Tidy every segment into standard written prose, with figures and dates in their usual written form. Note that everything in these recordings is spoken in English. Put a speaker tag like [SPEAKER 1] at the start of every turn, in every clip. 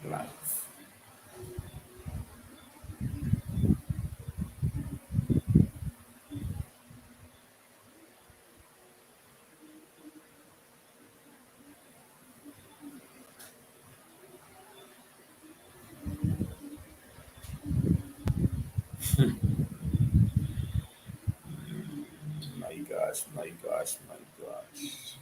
[SPEAKER 1] Life. My gosh, my gosh, my gosh.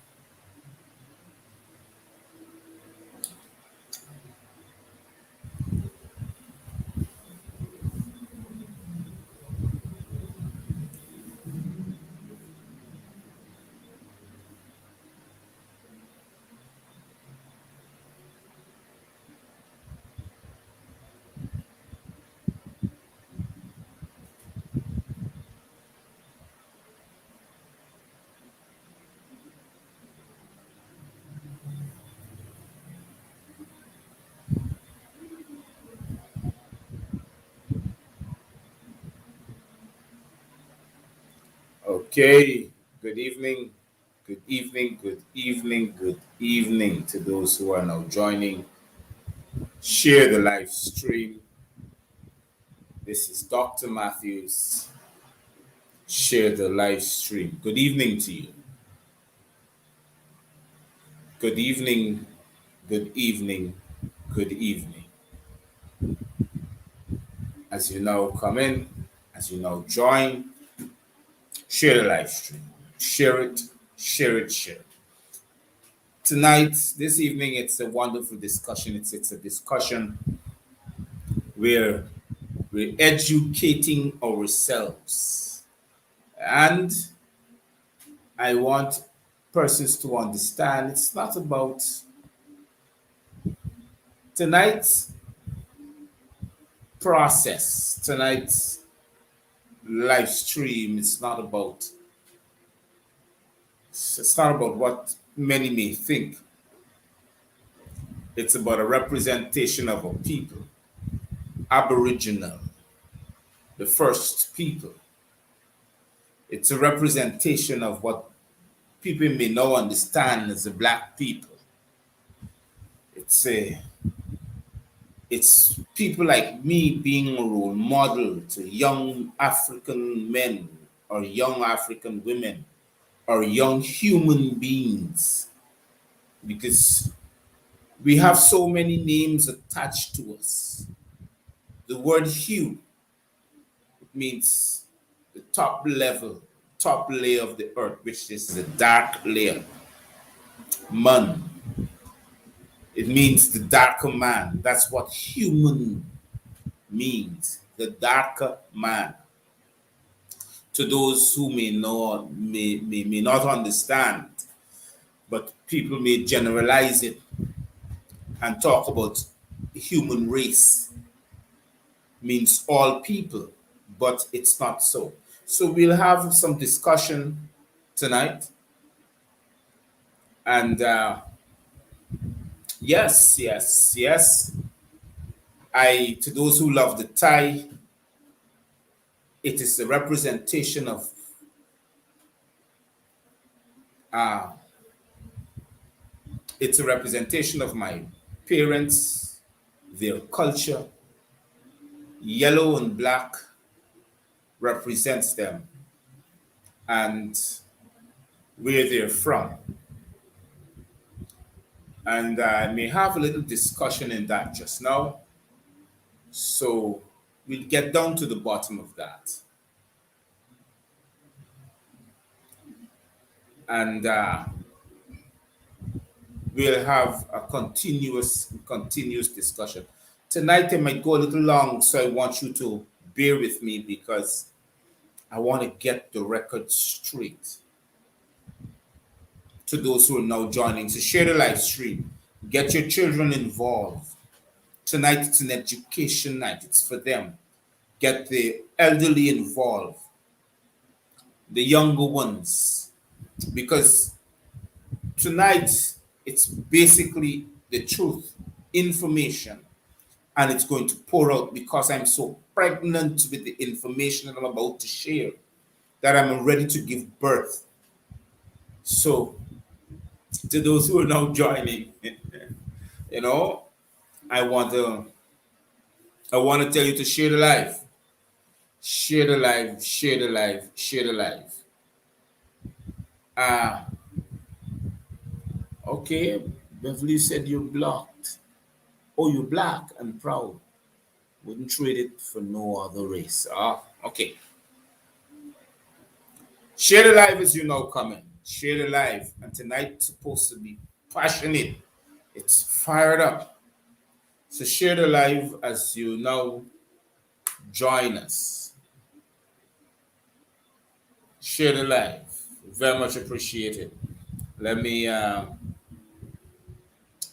[SPEAKER 1] Okay, good evening, good evening, good evening, good evening to those who are now joining. Share the live stream. This is Dr. Matthews. Share the live stream. Good evening to you. Good evening, good evening, good evening. As you now come in, as you now join, share the live stream. Share it, share it, share it. Tonight, this evening, it's a wonderful discussion. It's a discussion where we're educating ourselves. And I want persons to understand it's not about tonight's process, tonight's live stream. It's not about what many may think. It's about a representation of a people, Aboriginal, the first people. It's a representation of what people may now understand as the black people. It's people like me being a role model to young African men or young African women or young human beings because we have so many names attached to us. The word hue means the top level, top layer of the earth, which is the dark layer. Man, it means the darker man. That's what human means, the darker man. To those who may not understand, but people may generalize it and talk about the human race means all people, but it's not so. So we'll have some discussion tonight. And yes, yes, yes. To those who love the tie, it is a representation of uh, it's a representation of my parents, their culture. Yellow and black represents them and where they're from. And I may have a little discussion in that just now. So we'll get down to the bottom of that. And we'll have a continuous discussion. Tonight I might go a little long, so I want you to bear with me because I want to get the record straight. To those who are now joining, to share the live stream, get your children involved. Tonight it's an education night, it's for them. Get the elderly involved, the younger ones, because tonight it's basically the truth, information, and it's going to pour out because I'm so pregnant with the information that I'm about to share that I'm ready to give birth. So, to those who are now joining, you know, I want to tell you to share the live. Share the live, share the live, share the live. Ah, okay. Beverly said you're blocked. Oh, you're black and proud. Wouldn't trade it for no other race. Ah, okay. Share the live as you know coming. Share the live. And tonight's supposed to be passionate. It's fired up. So share the live as you now join us. Share the live. Very much appreciated. Let me, in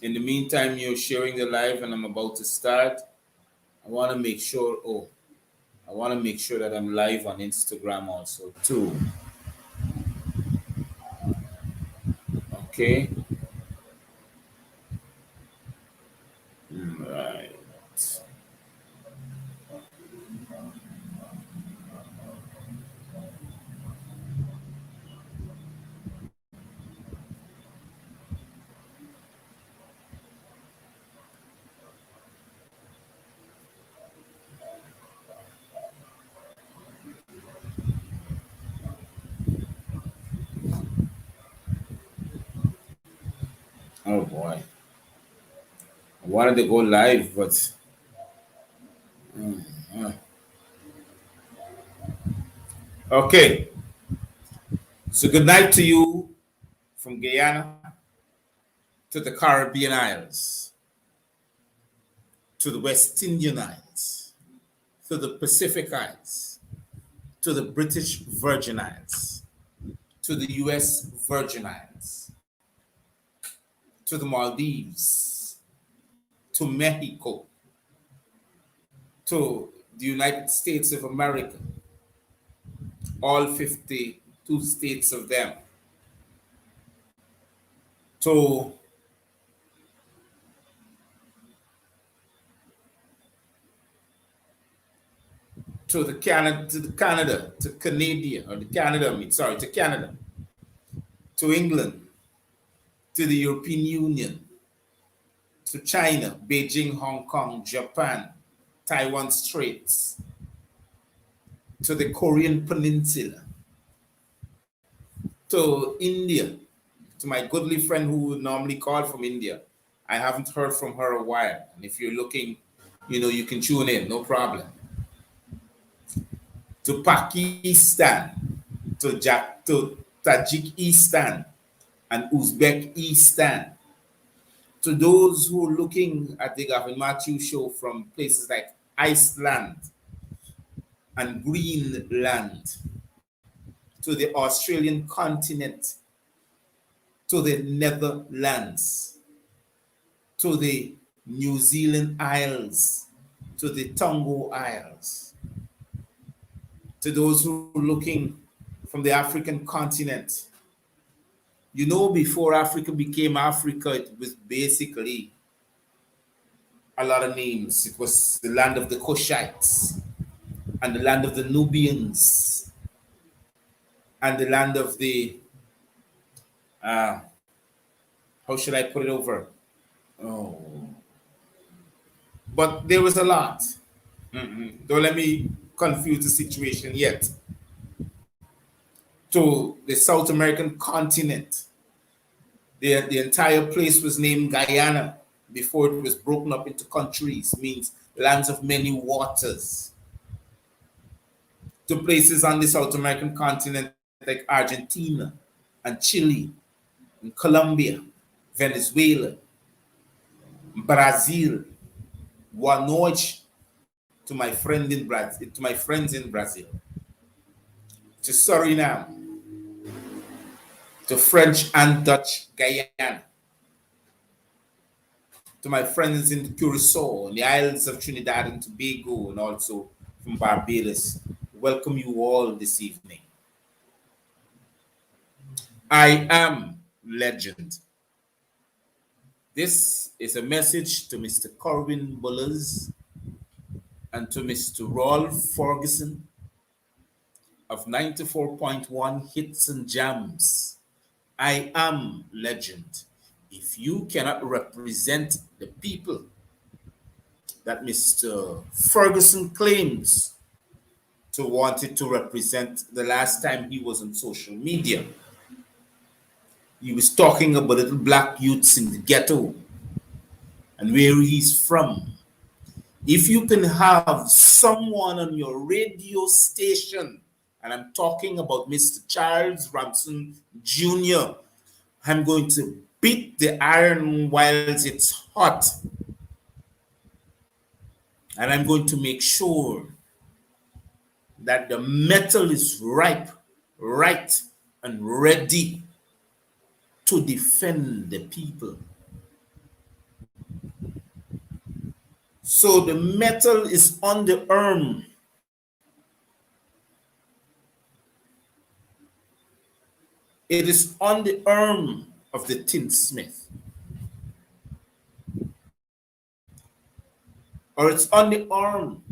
[SPEAKER 1] the meantime, you're sharing the live and I'm about to start. I want to make sure, I want to make sure that I'm live on Instagram also too. Okay. Right. Oh boy. I wanted to go live, but uh. Okay. So good night to you from Guyana to the Caribbean Isles, to the West Indian Isles, to the Pacific Isles, to the British Virgin Isles, to the US Virgin Isles, to the Maldives, to Mexico, to the United States of America, all 52 states of them, to the Canada, to Canada, or the Canada, I mean, sorry, to Canada, to England, to the European Union, to China, Beijing, Hong Kong, Japan, Taiwan Straits, to the Korean Peninsula, to India, to my goodly friend who would normally call from India. I haven't heard from her a while. And if you're looking, you can tune in, no problem. To Pakistan, to Tajikistan and Uzbekistan. To those who are looking at the Gavin Matthews show from places like Iceland and Greenland, to the Australian continent, to the Netherlands, to the New Zealand Isles, to the Tonga Isles, to those who are looking from the African continent. Before Africa became Africa, it was basically a lot of names. It was the land of the Cushites and the land of the Nubians and the land of the, how should I put it over? Oh, but there was a lot. Don't let me confuse the situation yet. To the South American continent, the entire place was named Guyana before it was broken up into countries, means lands of many waters. To places on the South American continent like Argentina and Chile and Colombia, Venezuela, Brazil, Wanoich, to my friends in Brazil, to Suriname, to French and Dutch Guyana, to my friends in Curacao, and the islands of Trinidad and Tobago, and also from Barbados. Welcome you all this evening. I am legend. This is a message to Mr. Corwin Bullers and to Mr. Rolf Ferguson of 94.1 Hits and Jams. I am legend. If you cannot represent the people, that Mr. Ferguson claims to want it to represent the last time he was on social media. He was talking about little black youths in the ghetto and where he's from. If you can have someone on your radio station, and I'm talking about Mr. Charles Ramson Jr., I'm going to beat the iron whilst it's hot. And I'm going to make sure that the metal is ripe, right, and ready to defend the people. So the metal is on the arm. It is on the arm of the tinsmith. Or it's on the arm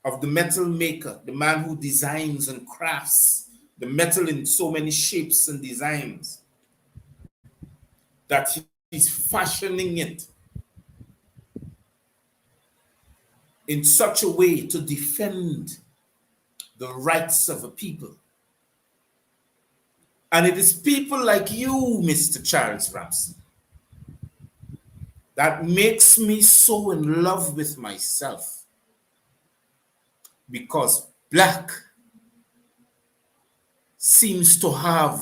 [SPEAKER 1] of the metal maker, the man who designs and crafts the metal in so many shapes and designs, that he's fashioning it in such a way to defend the rights of a people. And it is people like you, Mr. Charles Ramson, that makes me so in love with myself. Because black seems to have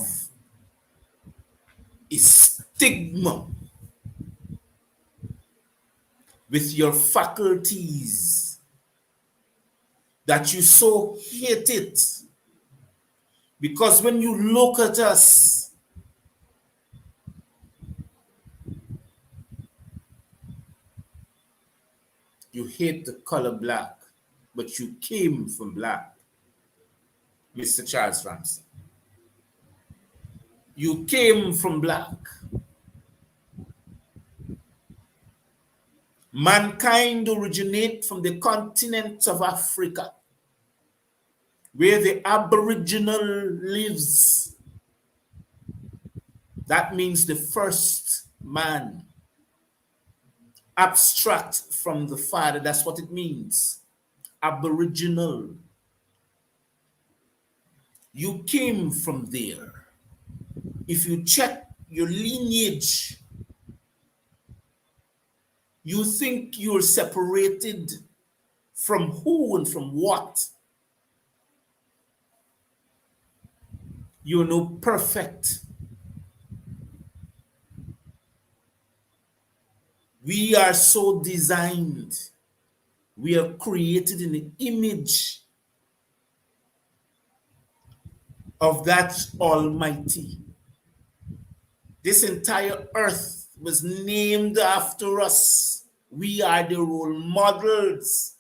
[SPEAKER 1] a stigma with your faculties that you so hate it. Because when you look at us, you hate the color black, but you came from black, Mr. Charles Ramson. You came from black. Mankind originates from the continent of Africa, where the Aboriginal lives. That means the first man. Abstract from the father, that's what it means. Aboriginal. You came from there. If you check your lineage, you think you're separated from who and from what? You're no perfect. We are so designed. We are created in the image of that Almighty. This entire earth was named after us. We are the role models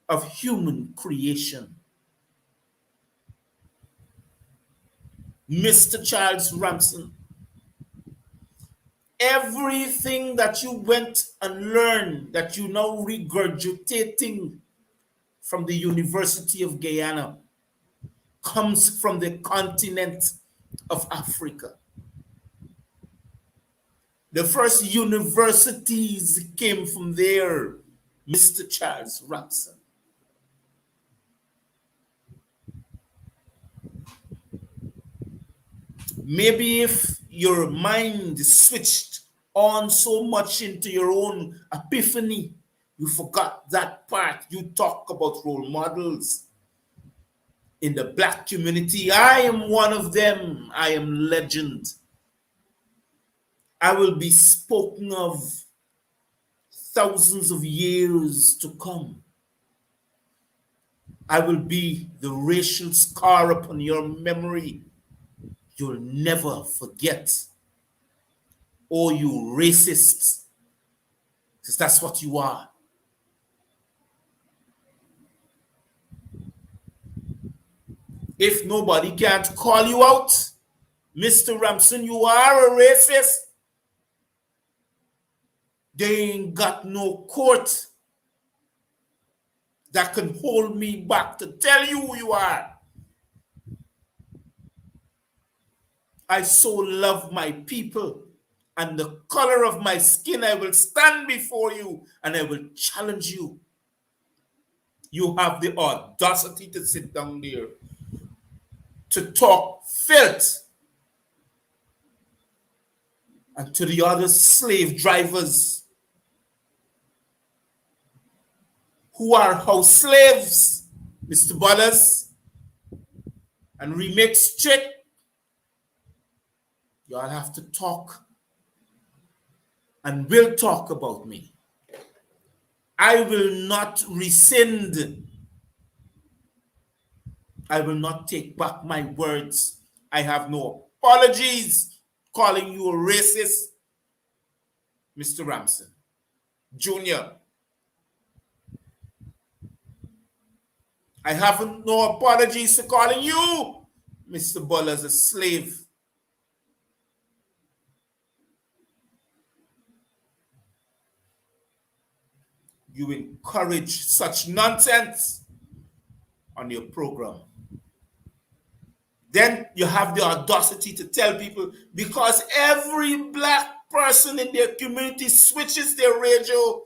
[SPEAKER 1] of human creation. Mr. Charles Ramson, everything that you went and learned that you now regurgitating from the University of Guyana comes from the continent of Africa. The first universities came from there, Mr. Charles Ramson. Maybe if your mind switched on so much into your own epiphany, you forgot that part. You talk about role models in the black community. I am one of them. I am legend. I will be spoken of thousands of years to come. I will be the racial scar upon your memory. You'll never forget. Oh, you racists, because that's what you are. If nobody can't call you out, Mr. Ramson, you are a racist. They ain't got no court that can hold me back to tell you who you are. I so love my people. and the color of my skin, I will stand before you and I will challenge you. You have the audacity to sit down there to talk filth. And to the other slave drivers who are house slaves, Mr. Bullers and Remix Chick, you all have to talk and will talk about me. I will not rescind. I will not take back my words. I have no apologies calling you a racist, Mr. Ramson Jr. I have no apologies for calling you, Mr. Bullers, a slave. You encourage such nonsense on your program. Then you have the audacity to tell people, because every black person in their community switches their radio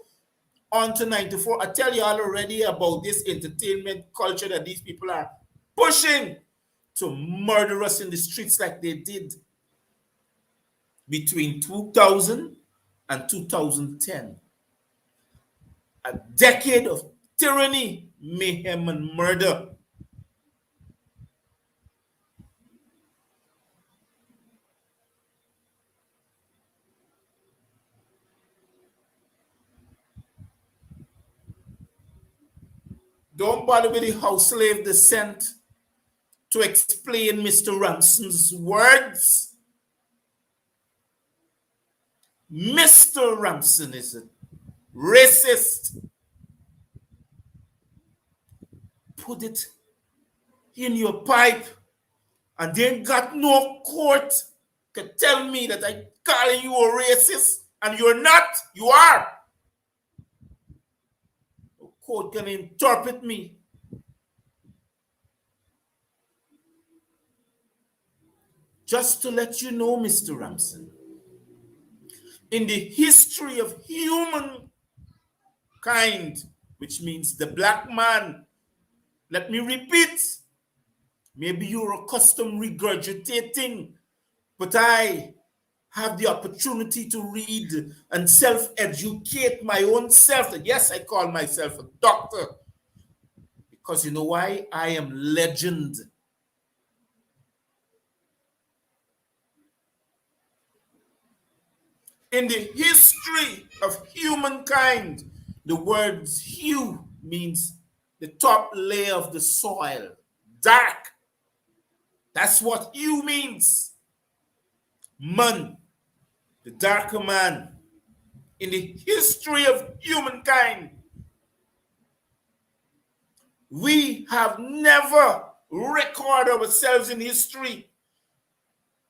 [SPEAKER 1] on to 94. I tell you all already about this entertainment culture that these people are pushing to murder us in the streets like they did between 2000 and 2010. A decade of tyranny, mayhem, and murder. Don't bother with the house slave descent to explain Mr. Ramson's words. Mr. Ramson is a racist. Put it in your pipe, and they ain't got no court can tell me that I'm calling you a racist, and you're not. You are. No court can interpret me. Just to let you know, Mr. Ramson, in the history of humankind, which means the black man, let me repeat, maybe you're accustomed regurgitating, but I have the opportunity to read and self-educate my own self. Yes, I call myself a doctor, because you know why? I am legend. In the history of humankind, the word hue means the top layer of the soil, dark. That's what hue means. Man, the darker man. In the history of humankind, we have never recorded ourselves in history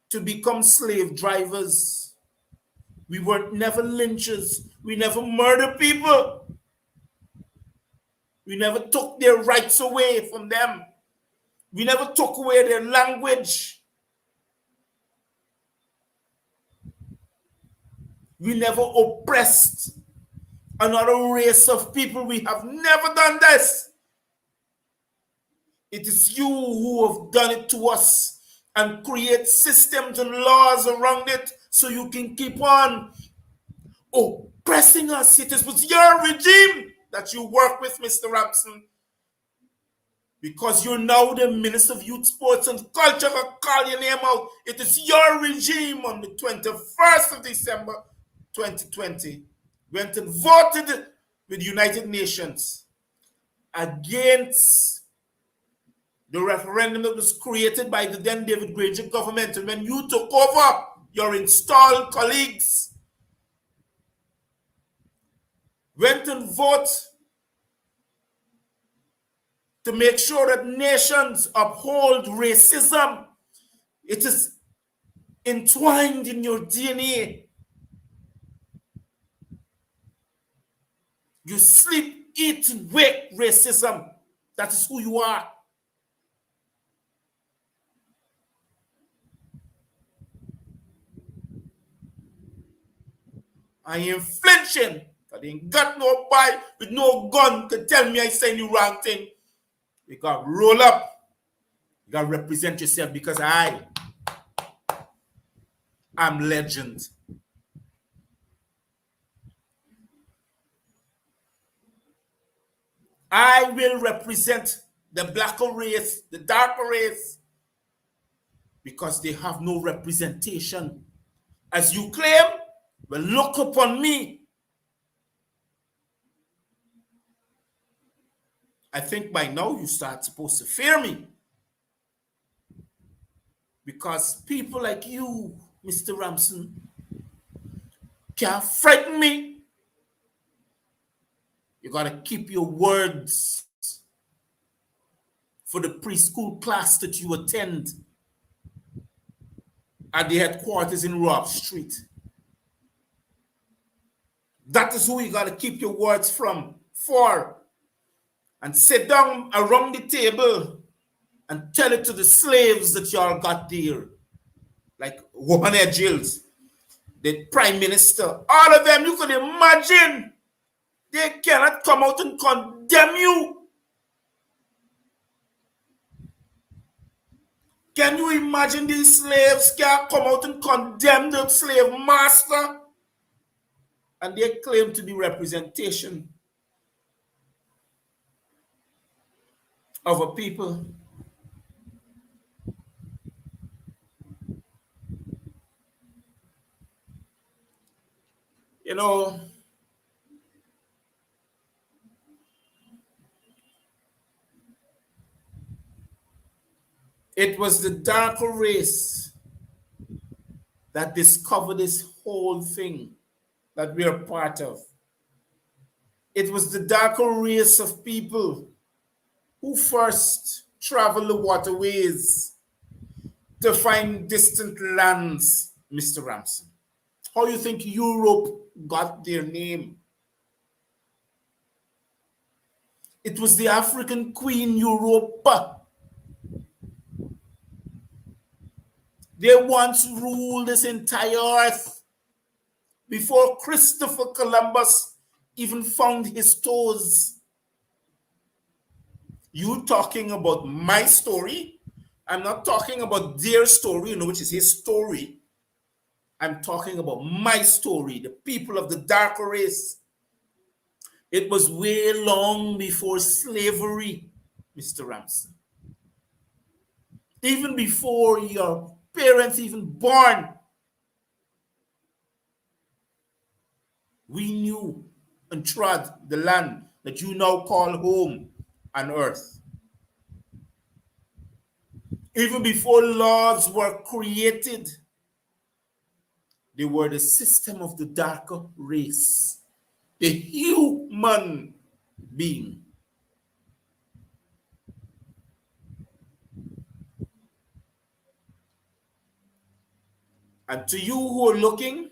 [SPEAKER 1] to become slave drivers. We were never lynchers. We never murdered people. We never took their rights away from them. We never took away their language. We never oppressed another race of people. We have never done this. It is you who have done it to us and create systems and laws around it so you can keep on oppressing us. It was your regime that you work with, Mr. Ramson, because you're now the Minister of Youth, Sports and Culture. I'll call your name out. It is your regime on the 21st of December 2020 went and voted with the United Nations against the referendum that was created by the then David Granger government. And when you took over, your installed colleagues went and voted to make sure that nations uphold racism. It is entwined in your DNA. You sleep, eat, and wake racism. That is who you are. I ain't flinching. I ain't got no boy with no gun to tell me I saying the wrong thing. You got to roll up. You got to represent yourself because I am legend. I will represent the blacker race, the darker race, because they have no representation. As you claim, well, look upon me. I think by now you start supposed to fear me. Because people like you, Mr. Ramson, can't frighten me. You got to keep your words for the preschool class that you attend at the headquarters in Rock Street. That is who you got to keep your words for. And sit down around the table and tell it to the slaves that y'all got there. Like Woman Jills, the Prime Minister, all of them, you could imagine, they cannot come out and condemn you. Can you imagine these slaves can't come out and condemn the slave master? And they claim to be representation of a people. You know, it was the darker race that discovered this whole thing that we are part of. It was the darker race of people who first traveled the waterways to find distant lands, Mr. Ramson. How do you think Europe got their name? It was the African Queen Europa. They once ruled this entire earth before Christopher Columbus even found his toes. You talking about my story? I'm not talking about their story, which is his story. I'm talking about my story, the people of the darker race. It was way long before slavery, Mr. Ramson. Even before your parents even born, we knew and trod the land that you now call home on earth. Even before laws were created, they were the system of the darker race, the human being. And to you who are looking,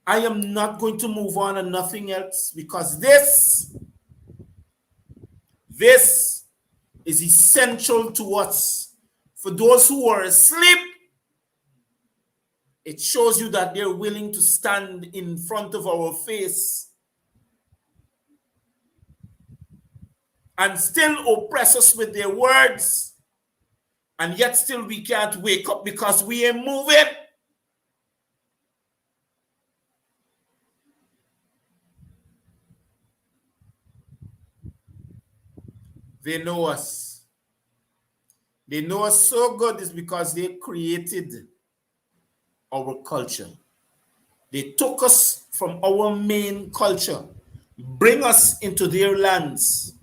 [SPEAKER 1] I am not going to move on and nothing else because this is essential to us. For those who are asleep, it shows you that they're willing to stand in front of our face and still oppress us with their words, and yet still we can't wake up because we ain't moving. They know us. They know us so good is because they created our culture. They took us from our main culture, bring us into their lands,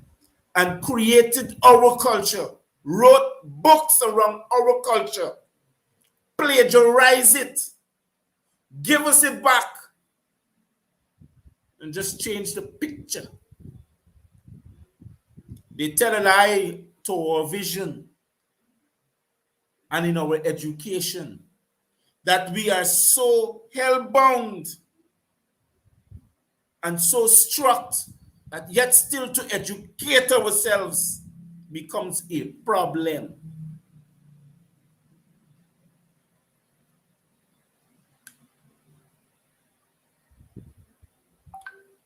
[SPEAKER 1] and created our culture, wrote books around our culture, plagiarize it, give us it back, and just change the picture. They tell a lie to our vision and in our education that we are so hell-bound and so struck that yet still to educate ourselves becomes a problem.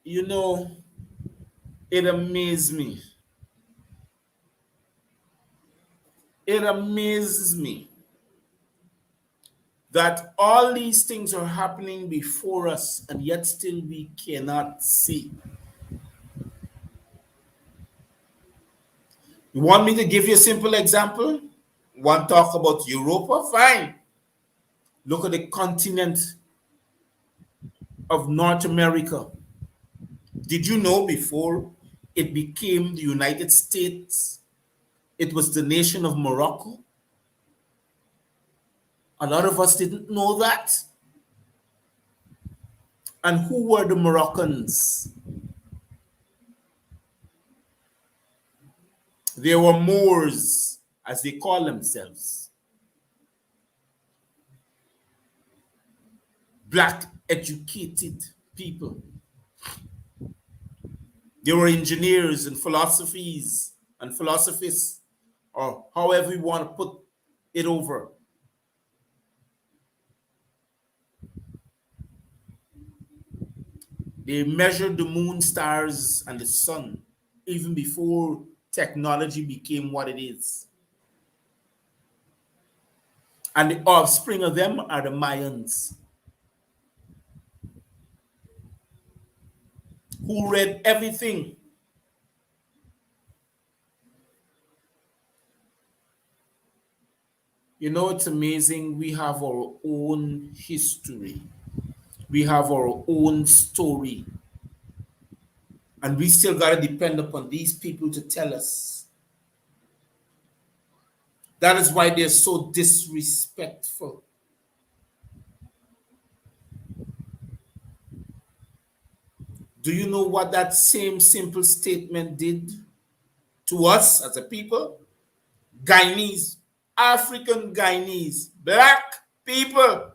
[SPEAKER 1] You know, it amazed me. It amazes me that all these things are happening before us and yet still we cannot see. You want me to give you a simple example? Want to talk about Europa? Fine. Look at the continent of North America. Did you know before it became the United States, it was the nation of Morocco? A lot of us didn't know that. And who were the Moroccans? They were Moors, as they call themselves. Black educated people. They were engineers and philosophists, or however you want to put it over. They measured the moon, stars, and the sun even before technology became what it is. And the offspring of them are the Mayans, who read everything. You know, it's amazing. We have our own history. We have our own story. And we still got to depend upon these people to tell us. That is why they're so disrespectful. Do you know what that same simple statement did to us as a people? Guyanese, African Guyanese, black people.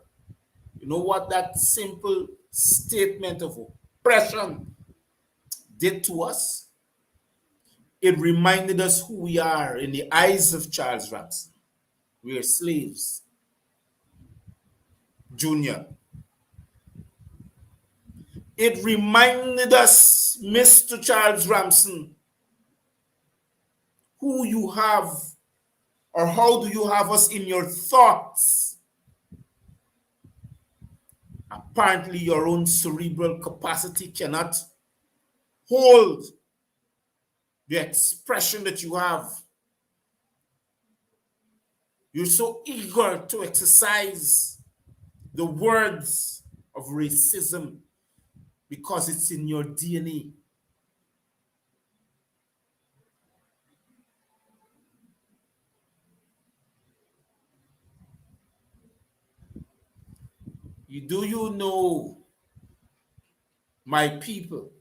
[SPEAKER 1] You know what that simple statement of oppression did to us? It reminded us who we are in the eyes of Charles Ramsey. We are slaves. Junior. It reminded us, Mr. Charles Ramsey, who you have or how do you have us in your thoughts. Apparently, your own cerebral capacity cannot hold the expression that you have. You're so eager to exercise the words of racism because it's in your DNA. Do you know, my people,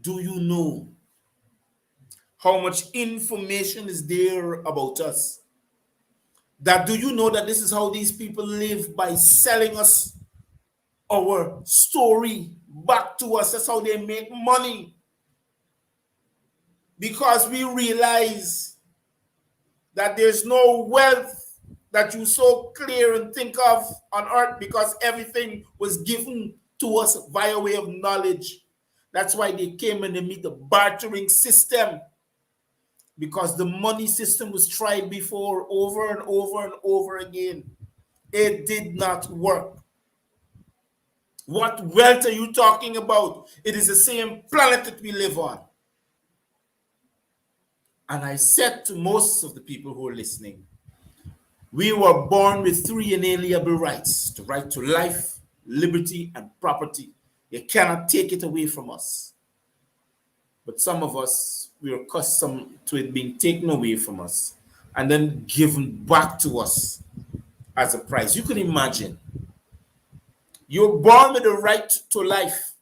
[SPEAKER 1] do you know how much information is there about us? That do you know that this is how these people live, by selling us our story back to us? That's how they make money. Because we realize that there's no wealth that you so clear and think of on earth, because everything was given to us via way of knowledge. That's why they came and they made the bartering system, because the money system was tried before over and over and over again. It did not work. What wealth are you talking about? It is the same planet that we live on. And I said to most of the people who are listening, we were born with 3 inalienable rights: the right to life, liberty, and property. You cannot take it away from us. But some of us, we are accustomed to it being taken away from us and then given back to us as a prize. You can imagine, you're born with the right to life,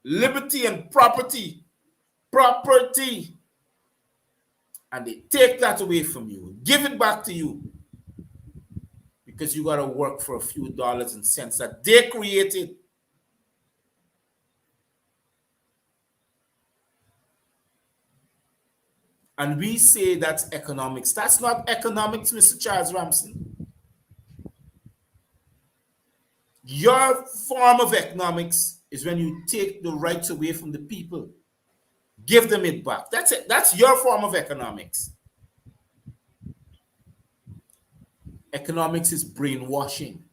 [SPEAKER 1] liberty, and property. Property. And they take that away from you, give it back to you, because you got to work for a few dollars and cents that they created. And we say that's economics. That's not economics, Mr. Charles Ramsey. Your form of economics is when you take the rights away from the people, give them it back. That's it. That's your form of economics. Economics is brainwashing.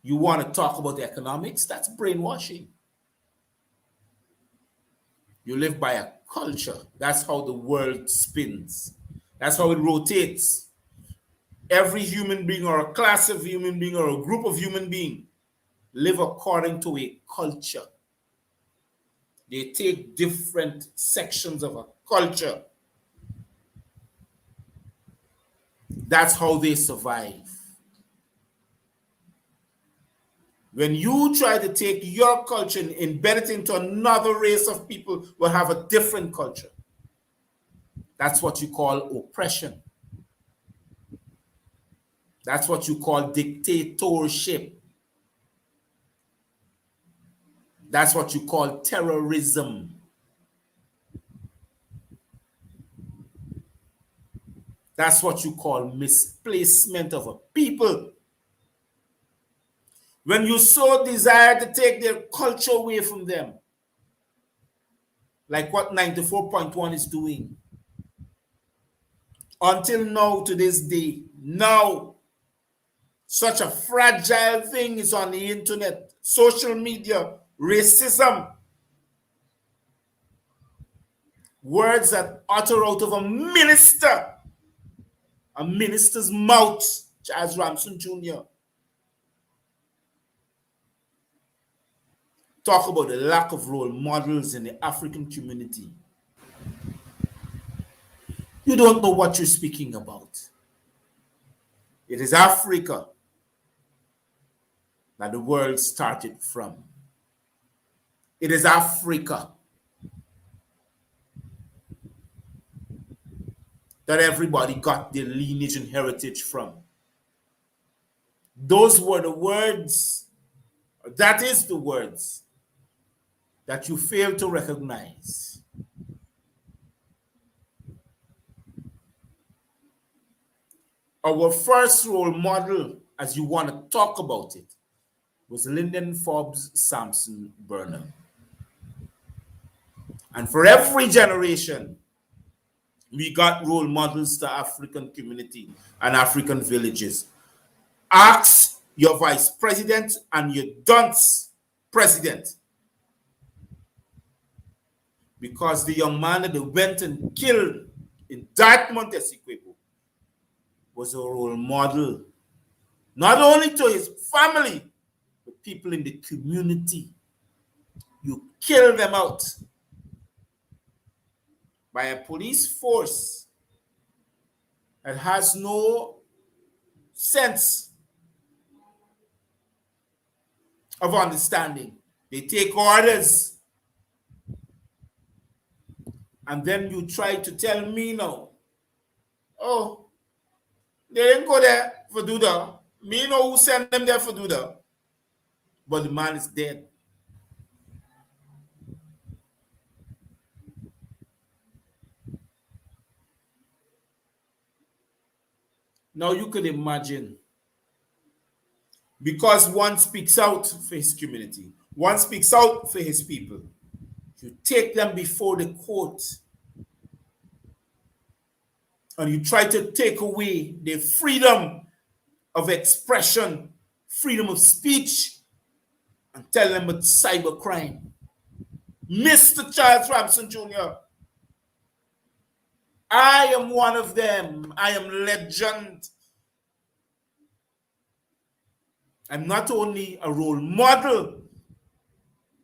[SPEAKER 1] You want to talk about economics? That's brainwashing. You live by a culture. That's how the world spins. That's how it rotates. Every human being or a class of human being or a group of human beings live according to a culture. They take different sections of a culture. That's how they survive. When you try to take your culture and embed it into another race of people who have a different culture, that's what you call oppression. That's what you call dictatorship. That's what you call terrorism. That's what you call misplacement of a people. When you so desire to take their culture away from them, like what 94.1 is doing. Until now, to this day, now, such a fragile thing is on the internet, social media, racism. Words that utter out of a minister's mouth, Charles Ramson Jr. Talk about the lack of role models in the African community. You don't know what you're speaking about. It is Africa that the world started from. It is Africa that everybody got their lineage and heritage from. Those were the words, that is the words that you fail to recognize. Our first role model, as you want to talk about it, was Lyndon Forbes Sampson Burnham. And for every generation, we got role models to African community and African villages. Ask your vice president and your dunce president. Because the young man that they went and killed in Dartmouth, Essequibo, was a role model, not only to his family, but people in the community. You kill them out by a police force that has no sense of understanding. They take orders. And then you try to tell me now, oh, they didn't go there for do that. Me know who sent them there for do that. But the man is dead. Now you could imagine, because one speaks out for his community, one speaks out for his people, you take them before the court and you try to take away their freedom of expression, freedom of speech, and tell them it's cybercrime. Mr. Charles Ramson Jr., I am one of them. I am legend. I'm not only a role model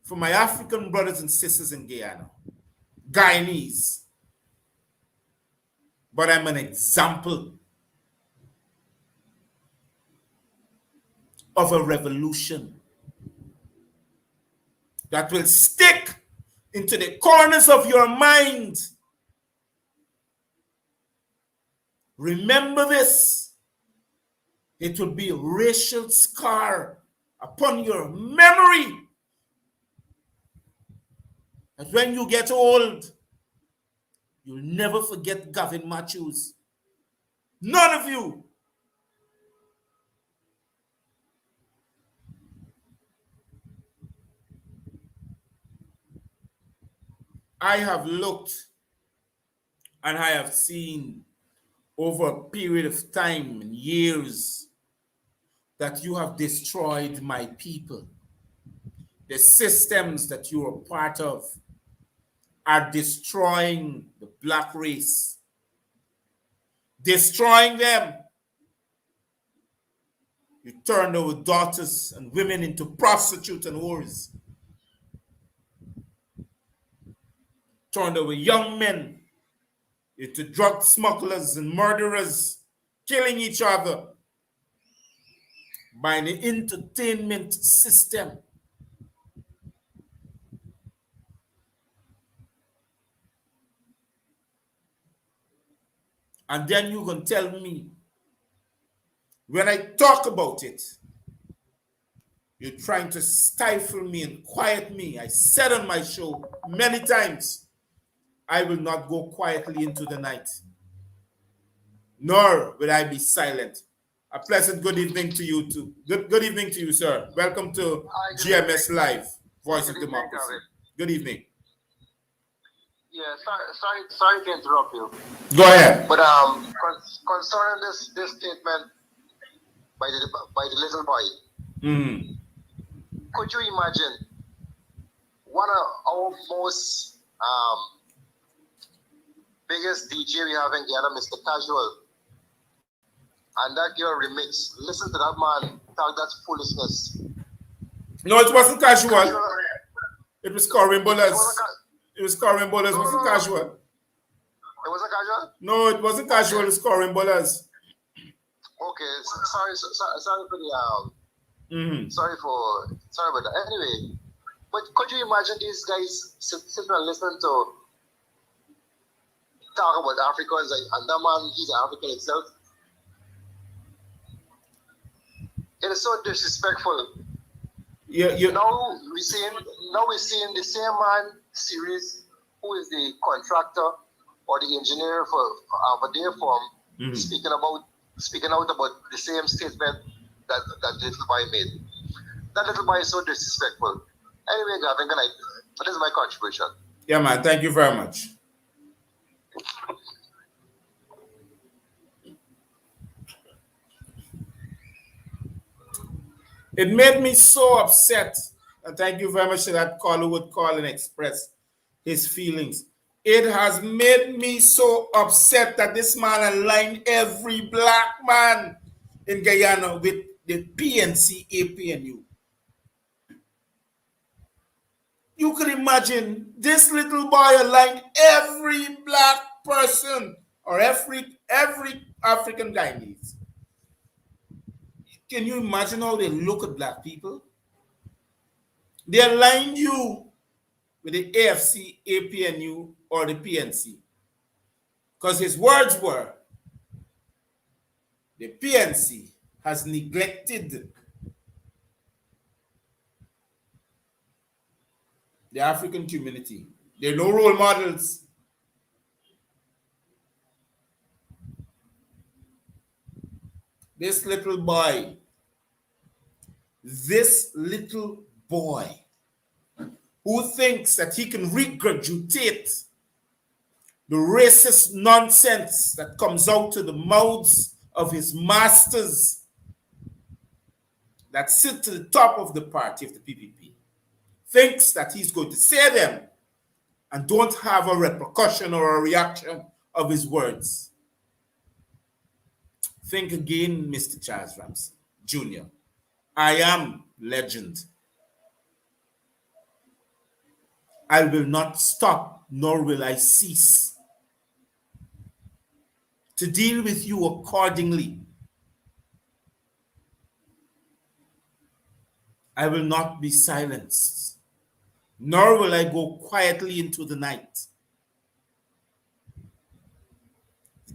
[SPEAKER 1] for my African brothers and sisters in Guyana, Guyanese, but I'm an example of a revolution that will stick into the corners of your mind. Remember this. It will be a racial scar upon your memory. And when you get old, you'll never forget Gavin Matthews. None of you. I have looked and I have seen over a period of time and years that you have destroyed my people. The systems that you are part of are destroying the black race, destroying them. You turned our daughters and women into prostitutes and whores. Turned our young men into drug smugglers and murderers, killing each other by the entertainment system. And then you can tell me, when I talk about it, you're trying to stifle me and quiet me. I said on my show many times, I will not go quietly into the night, nor will I be silent. A pleasant good evening to you too. Good evening to you, sir. Welcome to GMS Live, Voice of Democracy. Good evening.
[SPEAKER 2] Yeah, sorry to interrupt you.
[SPEAKER 1] Go ahead.
[SPEAKER 2] But concerning this statement by the little boy, could you imagine one of our most biggest DJ we have in Guyana, Mr. Casual, and that girl remix? Listen to that man talk that foolishness.
[SPEAKER 1] No, it wasn't Casual. It was Corinne Bolas. It was Corinne Bolas. It wasn't Casual.
[SPEAKER 2] It wasn't Casual?
[SPEAKER 1] No, it wasn't Casual. It was Corinne Bolas.
[SPEAKER 2] Okay, sorry for the sorry about that. Anyway, but could you imagine these guys sitting and listening to talk about Africans and that man, he's an African himself? It is so disrespectful.
[SPEAKER 1] Yeah.
[SPEAKER 2] Now we're seeing the same man series who is the contractor or the engineer for their firm speaking out about the same statement that little boy made. That little boy is so disrespectful. Anyway, Gavin, good night. This is my contribution.
[SPEAKER 1] Yeah, man. Thank you very much. It made me so upset. And thank you very much to that caller who would call and express his feelings. It has made me so upset that this man aligned every black man in Guyana with the PNC APNU. You can imagine this little boy aligned every black person or every African Guyanese. Can you imagine how they look at black people? They aligned you with the AFC, APNU, or the PNC. Because his words were, the PNC has neglected the African community. There are no role models. This little boy who thinks that he can regurgitate the racist nonsense that comes out of the mouths of his masters that sit to the top of the party of the PPP, thinks that he's going to say them and don't have a repercussion or a reaction of his words. Think again, Mr. Charles Ramsey Jr. I am legend. I will not stop, nor will I cease to deal with you accordingly. I will not be silenced, nor will I go quietly into the night.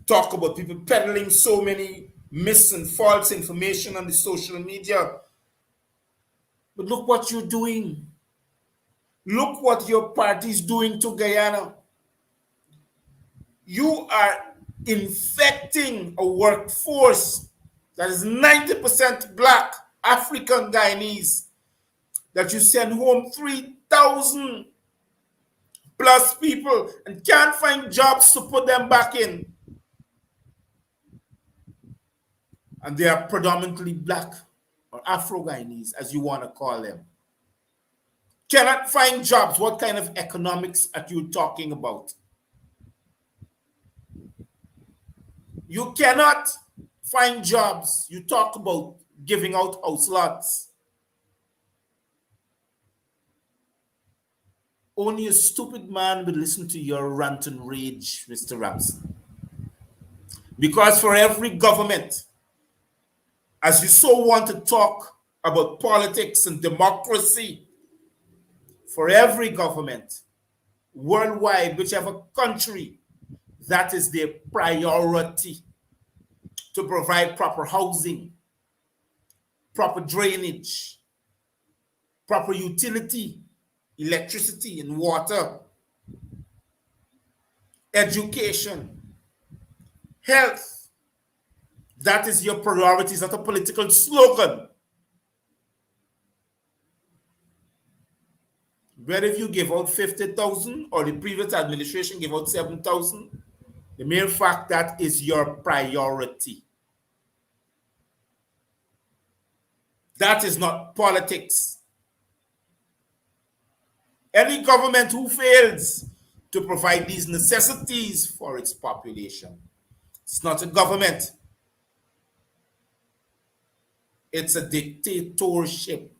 [SPEAKER 1] Talk about people peddling so many mis and false information on the social media. But look what you're doing. Look what your party is doing to Guyana. You are infecting a workforce that is 90% black African Guyanese, that you send home 3,000 plus people and can't find jobs to put them back in. And they are predominantly black or Afro-Guyanese, as you want to call them. Cannot find jobs. What kind of economics are you talking about? You cannot find jobs. You talk about giving out house lots. Only a stupid man would listen to your rant and rage, Mr. Ramson. Because for every government, as you so want to talk about politics and democracy, for every government, worldwide, whichever country, that is their priority, to provide proper housing, proper drainage, proper utility, electricity and water, education, health. That is your priority, it's not a political slogan. Whether if you give out 50,000 or the previous administration gave out 7,000, the mere fact that is your priority. That is not politics. Any government who fails to provide these necessities for its population, it's not a government. It's a dictatorship.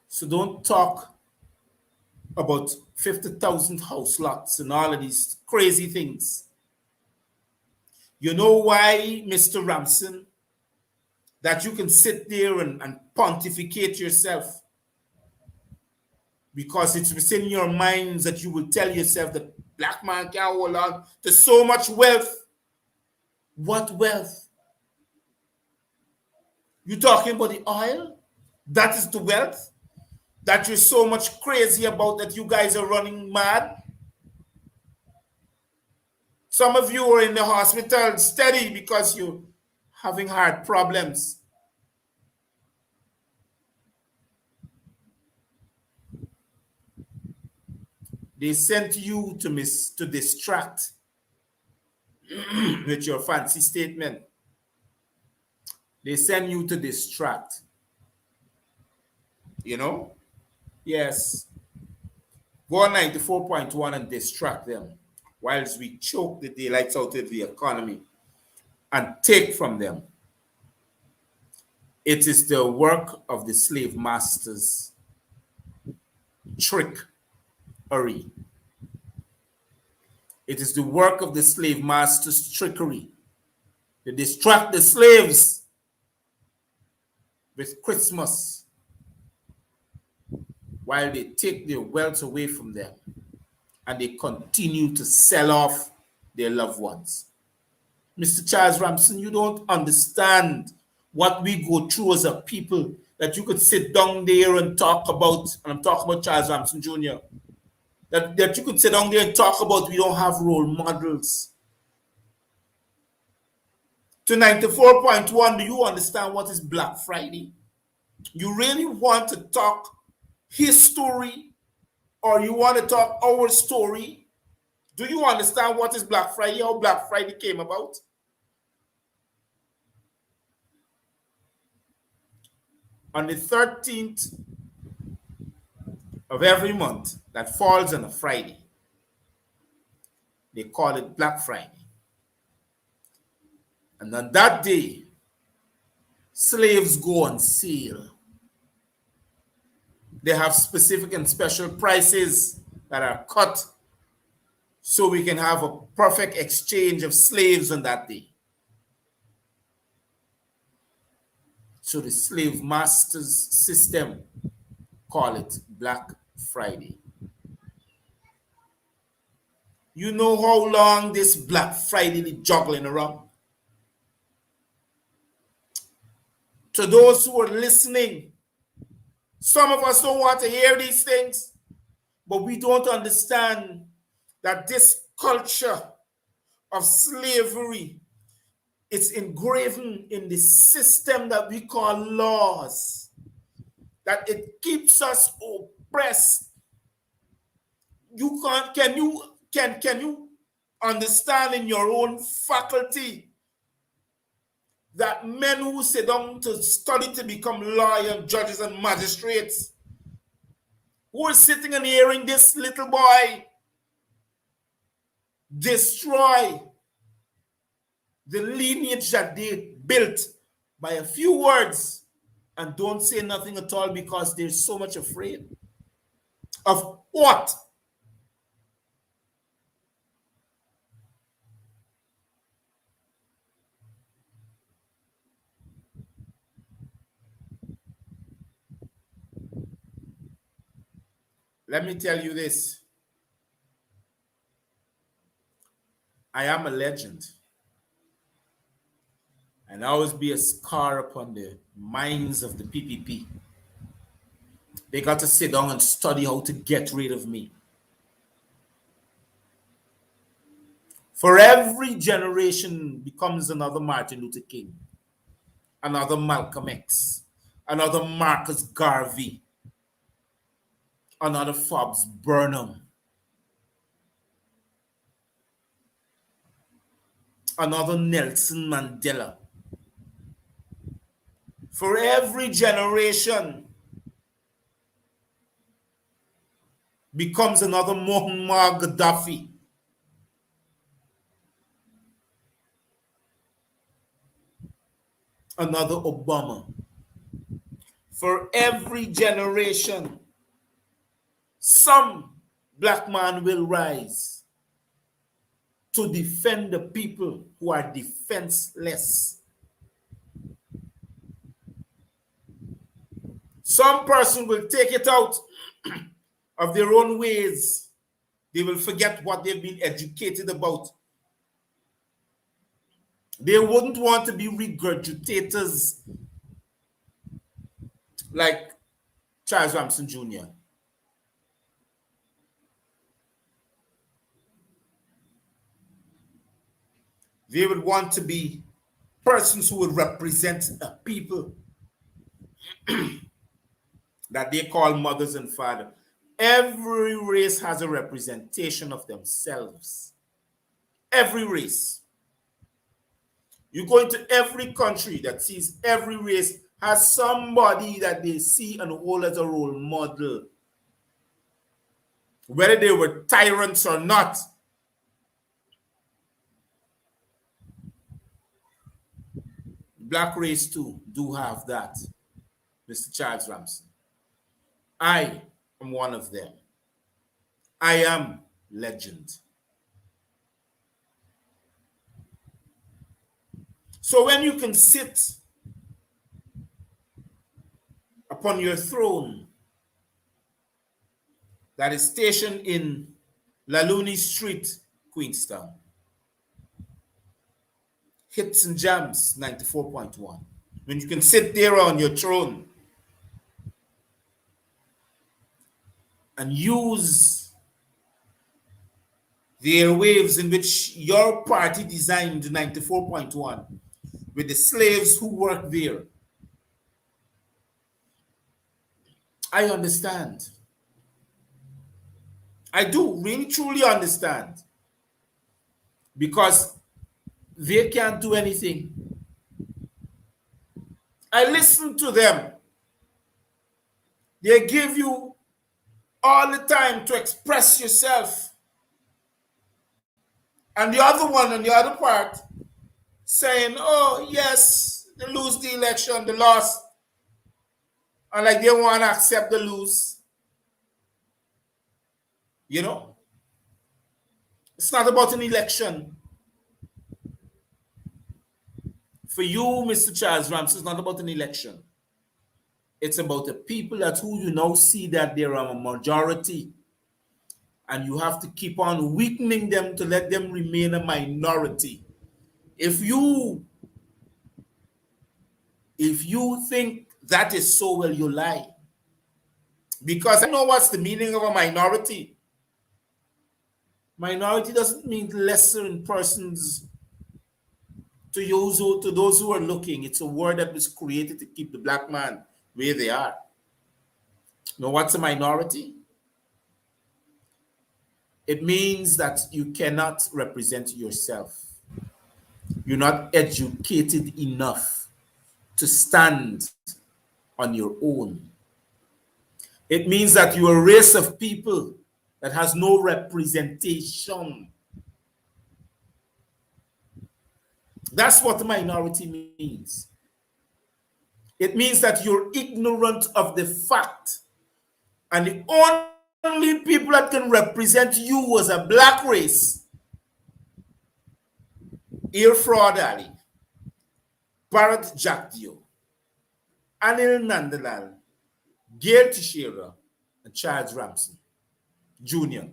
[SPEAKER 1] So don't talk about 50,000 house lots and all of these crazy things. You know why, Mr. Ramson, that you can sit there and pontificate yourself? Because it's within your minds that you will tell yourself that black man can't hold on to so much wealth. What wealth? You talking about the oil? That is the wealth that you're so much crazy about, that you guys are running mad? Some of you are in the hospital steady because you're having heart problems. They sent you to distract with your fancy statement. They send you to distract. You know? Yes. Go on 94.1 and distract them whilst we choke the daylights out of the economy and take from them. It is the work of the slave masters. Trickery. It is the work of the slave masters' trickery. They distract the slaves with Christmas while they take their wealth away from them and they continue to sell off their loved ones. Mr. Charles Ramson, you don't understand what we go through as a people, that you could sit down there and talk about, and I'm talking about Charles Ramson Jr., that you could sit down there and talk about we don't have role models. To 94.1, do you understand what is Black Friday? You really want to talk his story, or you want to talk our story? Do you understand what is Black Friday, how Black Friday came about? On the 13th of every month that falls on a Friday, they call it Black Friday. And on that day, slaves go on sale. They have specific and special prices that are cut so we can have a perfect exchange of slaves on that day. So the slave masters system call it Black Friday. You know how long this Black Friday is juggling around? To those who are listening, some of us don't want to hear these things, but we don't understand that this culture of slavery, it's engraven in the system that we call laws, that it keeps us impressed. You can't, can you understand in your own faculty that men who sit down to study to become lawyers, judges, and magistrates, who are sitting and hearing this little boy destroy the lineage that they built by a few words and don't say nothing at all because they're so much afraid of what? Let me tell you this. I am a legend. And always be a scar upon the minds of the PPP. They got to sit down and study how to get rid of me. For every generation becomes another Martin Luther King, another Malcolm X, another Marcus Garvey, another Forbes Burnham, another Nelson Mandela. For every generation becomes another Muammar Gaddafi, another Obama. For every generation, some black man will rise to defend the people who are defenseless. Some person will take it out of their own ways. They will forget what they've been educated about. They wouldn't want to be regurgitators like Charles Ramson Jr. They would want to be persons who would represent a people that they call mothers and fathers. Every race has a representation of themselves. Every race. You go into every country that sees every race has somebody that they see and hold as a role model. Whether they were tyrants or not. Black race too do have that, Mr. Charles Ramson. I am one of them. I am legend. So when you can sit upon your throne that is stationed in Laluni Street, Queenstown, Hits and Jams 94.1. When you can sit there on your throne and use the airwaves in which your party designed 94.1 with the slaves who work there, I understand. I do really truly understand. Because they can't do anything. I listen to them. They give you all the time to express yourself. And the other one on the other part saying, oh, yes, they lose the election, they lost. And like they want to accept the lose. You know? It's not about an election. For you, Mr. Charles Ramsey, it's not about an election. It's about the people that who you now see that they're a majority. And you have to keep on weakening them to let them remain a minority. If you think that is so, well, you lie. Because I know what's the meaning of a minority. Minority doesn't mean lesser in persons to those who are looking. It's a word that was created to keep the black man where they are. Know what's a minority? It means that you cannot represent yourself. You're not educated enough to stand on your own. It means that you're a race of people that has no representation. That's what a minority means. It means that you're ignorant of the fact, and the only people that can represent you as a black race, Irfraud Ali, Bharat Jagdeo, Anil Nandalal, Gail Teixeira, and Charles Ramsey Jr.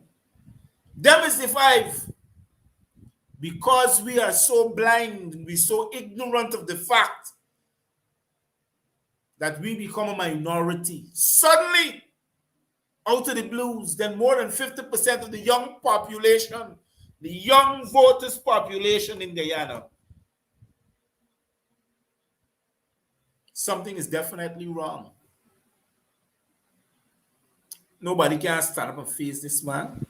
[SPEAKER 1] Them is the five. Because we are so blind, we're so ignorant of the fact that we become a minority. Suddenly, out of the blues, then more than 50% of the young population, the young voters population in Guyana, something is definitely wrong. Nobody can stand up and face this man.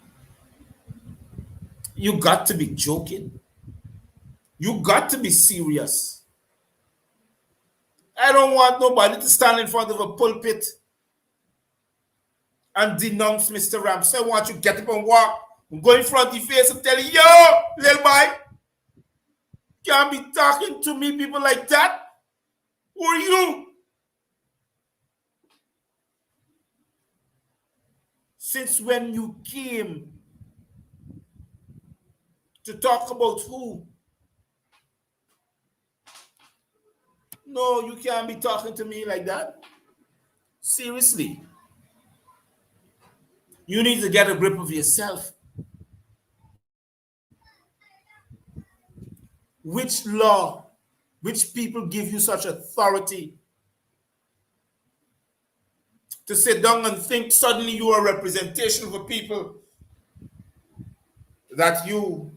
[SPEAKER 1] You got to be joking. You got to be serious. I don't want nobody to stand in front of a pulpit and denounce Mr. Ramsey. I want you to get up and walk and go in front of the face and tell you, yo, little boy, can't be talking to me, people like that. Who are you? Since when you came to talk about who? No, you can't be talking to me like that. Seriously. You need to get a grip of yourself. Which law, which people give you such authority to sit down and think suddenly you are a representation of a people that you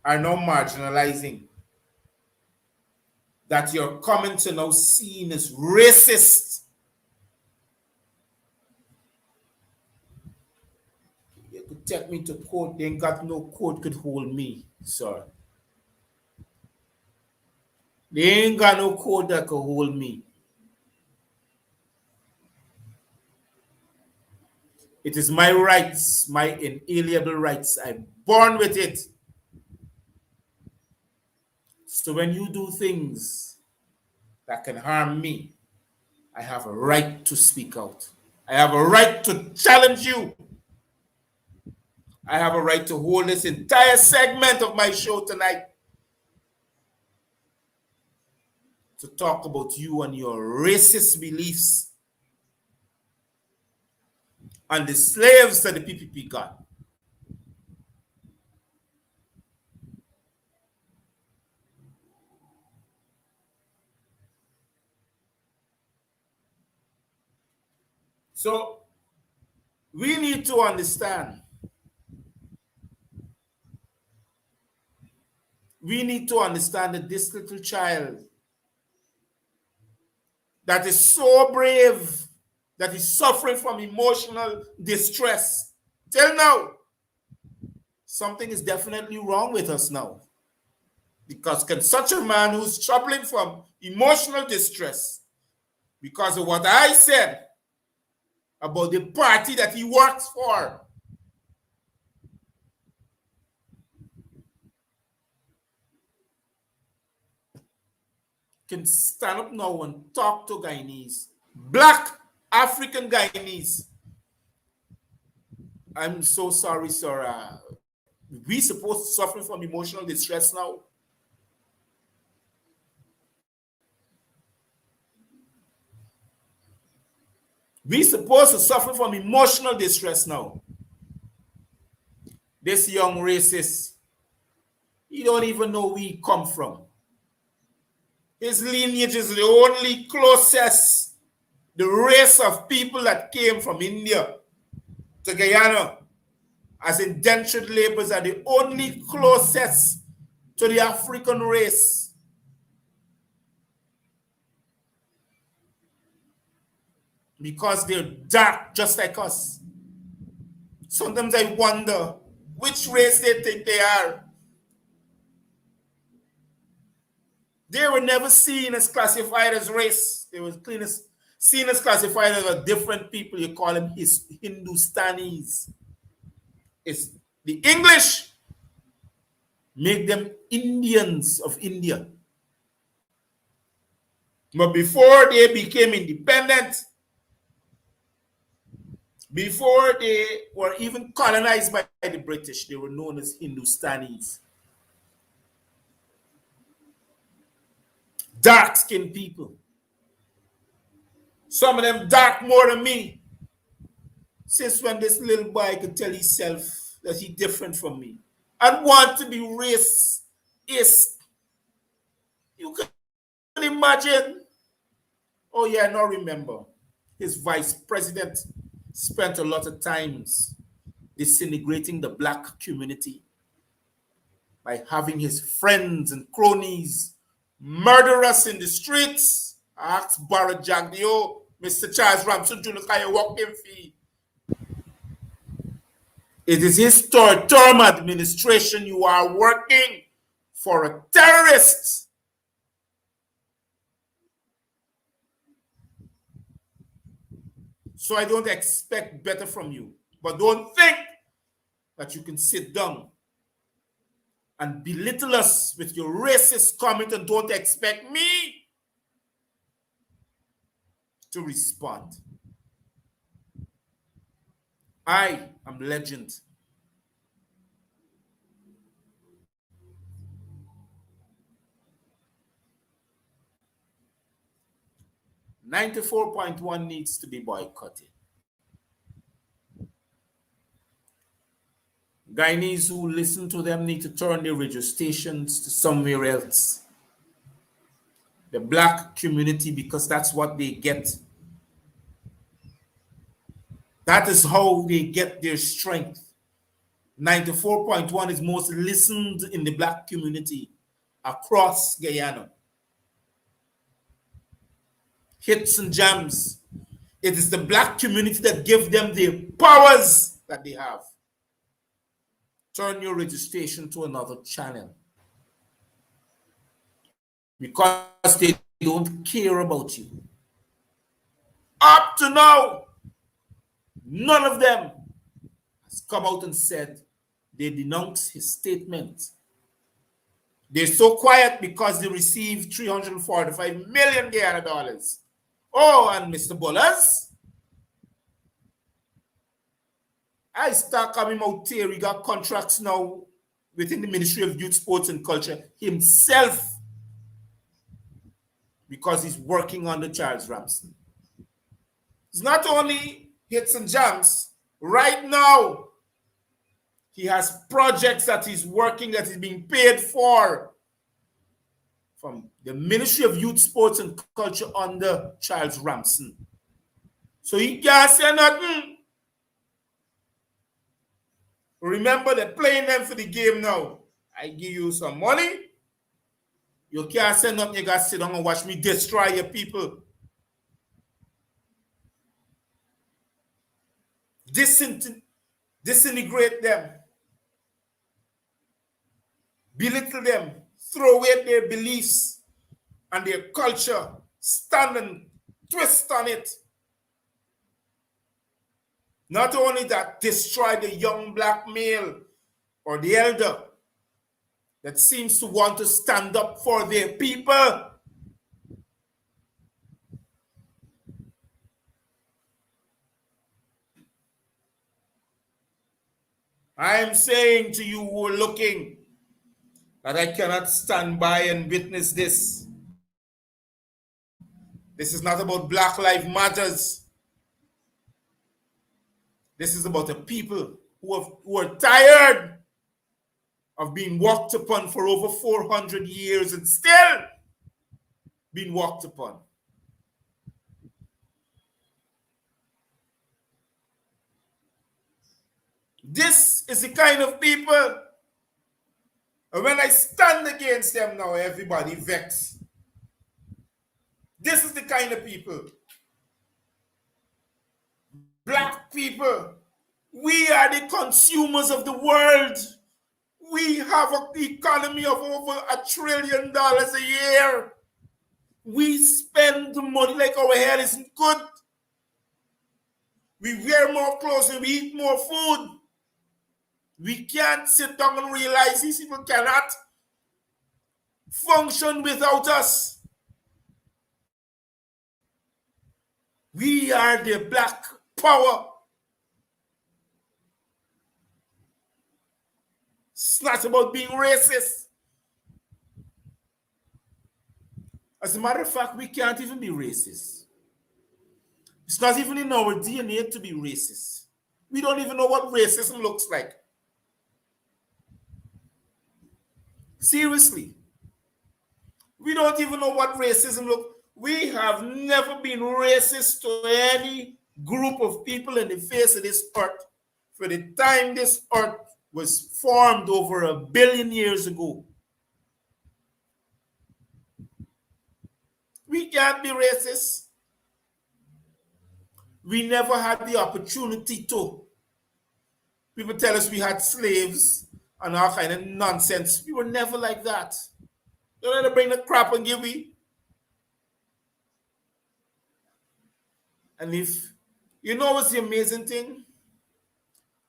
[SPEAKER 1] are now marginalizing, that your comments are now seen as racist? You could take me to court, they ain't got no court could hold me, sir. They ain't got no court that could hold me. It is my rights, my inalienable rights. I'm born with it. So when you do things that can harm me, I have a right to speak out. I have a right to challenge you. I have a right to hold this entire segment of my show tonight to talk about you and your racist beliefs and the slaves that the PPP got. So we need to understand. We need to understand that this little child that is so brave, that is suffering from emotional distress, till now, something is definitely wrong with us now. Because can such a man who's struggling from emotional distress because of what I said about the party that he works for, can stand up now and talk to Guyanese, black African Guyanese? I'm so sorry, sir. We supposed to suffer from emotional distress now? We supposed to suffer from emotional distress now? This young racist, he don't even know where he come from. His lineage is the only closest, the race of people that came from India to Guyana as indentured laborers are the only closest to the African race. because they're dark just like us. Sometimes I wonder which race they think they are. They were never seen as classified as race. They were seen as classified as a different people. You call them Hindustanis. It's the English make them Indians of India. But before they became independent, before they were even colonized by the British, they were known as Hindustanis. Dark-skinned people. Some of them dark more than me. Since when this little boy could tell himself that he's different from me and want to be racist. You can imagine. Oh yeah, now remember, his vice president spent a lot of times disintegrating the black community by having his friends and cronies murder us in the streets. I asked Barrett Jagdio, Mr. Charles Ramson Jr. can you walk him fee? It is his term administration. You are working for a terrorist. So I don't expect better from you. But don't think that you can sit down and belittle us with your racist comment and don't expect me to respond. I am legend. $94.1 needs to be boycotted. Guyanese who listen to them need to turn their radio stations to somewhere else. The black community, because that's what they get. That is how they get their strength. 94.1 is most listened in the black community across Guyana. Hits and jams. It is the black community that give them the powers that they have. Turn your registration to another channel. Because they don't care about you. Up to now, none of them has come out and said they denounce his statement. They're so quiet because they received $345 million Guyana dollars. Oh, and Mr. Bullers, I start coming out here. He got contracts now within the Ministry of Youth, Sports and Culture himself because he's working under Charles Ramson. It's not only hits and jams. Right now, he has projects that he's working that is being paid for from the Ministry of Youth, Sports and Culture under Charles Ramson. So he can't say nothing. Remember, they're playing them for the game now. I give you some money. You can't say nothing. You got to sit down and watch me destroy your people. Disintegrate them. Belittle them. Throw away their beliefs and their culture. Stand and twist on it. Not only that, destroy the young black male or the elder that seems to want to stand up for their people. I am saying to you who are looking that I cannot stand by and witness this. This is not about Black Lives Matters. This is about the people who are tired of being walked upon for over 400 years and still being walked upon. This is the kind of people, and when I stand against them now, everybody vex. This is the kind of people. Black people, we are the consumers of the world. We have an economy of over $1 trillion a year. We spend money like our hair isn't good. We wear more clothes and we eat more food. We can't sit down and realize these people cannot function without us. We are the black power. It's not about being racist. As a matter of fact, we can't even be racist. It's not even in our DNA to be racist. We don't even know what racism looks like. Seriously. We don't even know what racism looks like. We have never been racist to any group of people in the face of this earth for the time this earth was formed over 1 billion years ago. We can't be racist. We never had the opportunity to. People tell us we had slaves and all kind of nonsense. We were never like that. Don't let them bring the crap and give me. And if you know what's the amazing thing?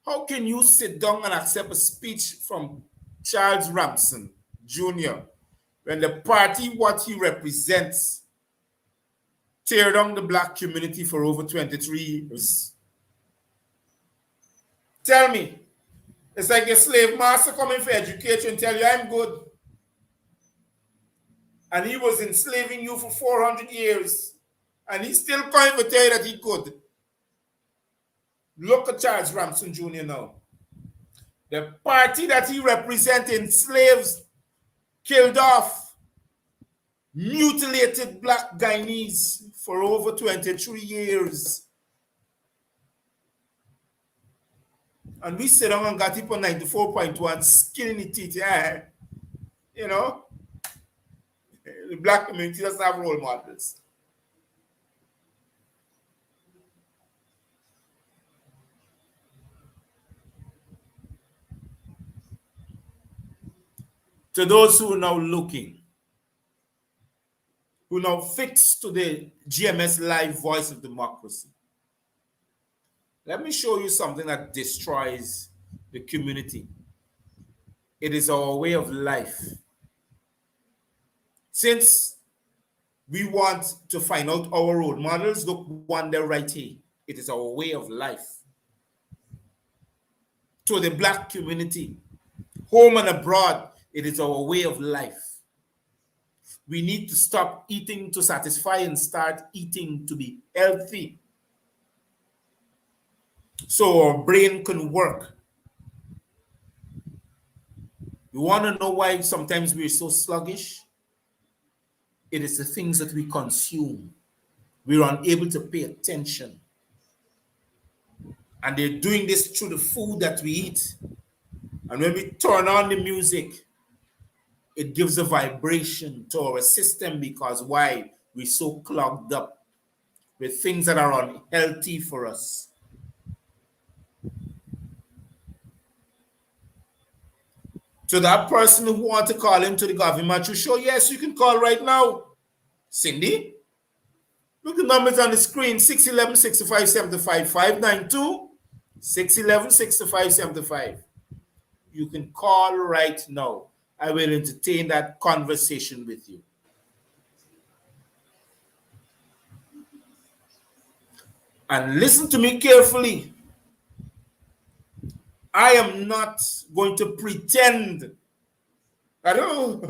[SPEAKER 1] How can you sit down and accept a speech from Charles Ramson Jr. when the party, what he represents, tear down the black community for over 23 years? Tell me. It's like a slave master coming for education and tell you, I'm good. And he was enslaving you for 400 years. And he's still coming to tell you that he could. Look at Charles Ramson Jr. now. The party that he represented enslaves, killed off, mutilated black Guyanese for over 23 years. And we sit down and got it on 94.1, skin in the teeth. Yeah. You know, the black community doesn't have role models. To those who are now looking, who now fix to the GMS Live voice of democracy, let me show you something that destroys the community. It is our way of life. Since we want to find out our role models, look one there right here. It is our way of life. To the black community, home and abroad, it is our way of life. We need to stop eating to satisfy and start eating to be healthy, so our brain can work. You want to know why sometimes we're so sluggish? It is the things that we consume. We're unable to pay attention. And they're doing this through the food that we eat. And when we turn on the music, it gives a vibration to our system, because why? We're so clogged up with things that are unhealthy for us. To that person who wants to call into the Garvey Matthews show, yes, you can call right now. Cindy, look, the numbers on the screen: 611-6575, 592-611-6575. You can call right now. I will entertain that conversation with you. And listen to me carefully. I am not going to pretend. I don't,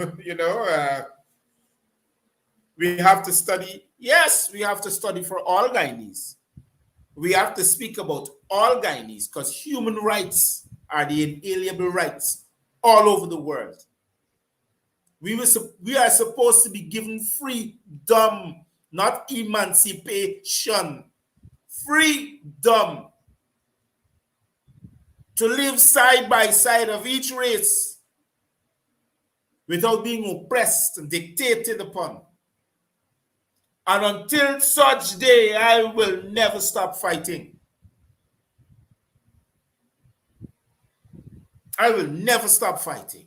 [SPEAKER 1] we have to study. Yes, we have to study for all Guyanese. We have to speak about all Guyanese, because human rights are the inalienable rights all over the world. We are supposed to be given freedom, not emancipation. Freedom to live side by side of each race without being oppressed and dictated upon. And until such day, I will never stop fighting. I will never stop fighting.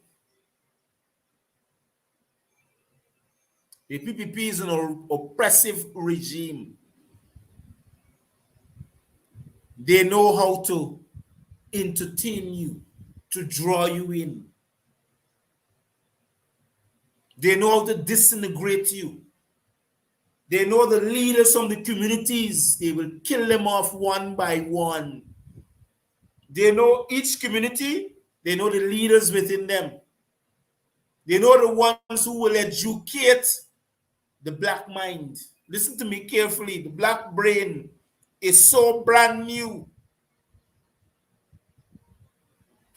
[SPEAKER 1] The PPP is an oppressive regime. They know how to entertain you, to draw you in. They know how to disintegrate you. They know the leaders from the communities. They will kill them off one by one. They know each community. They know the leaders within them. They know the ones who will educate the black mind. Listen to me carefully. The black brain is so brand new.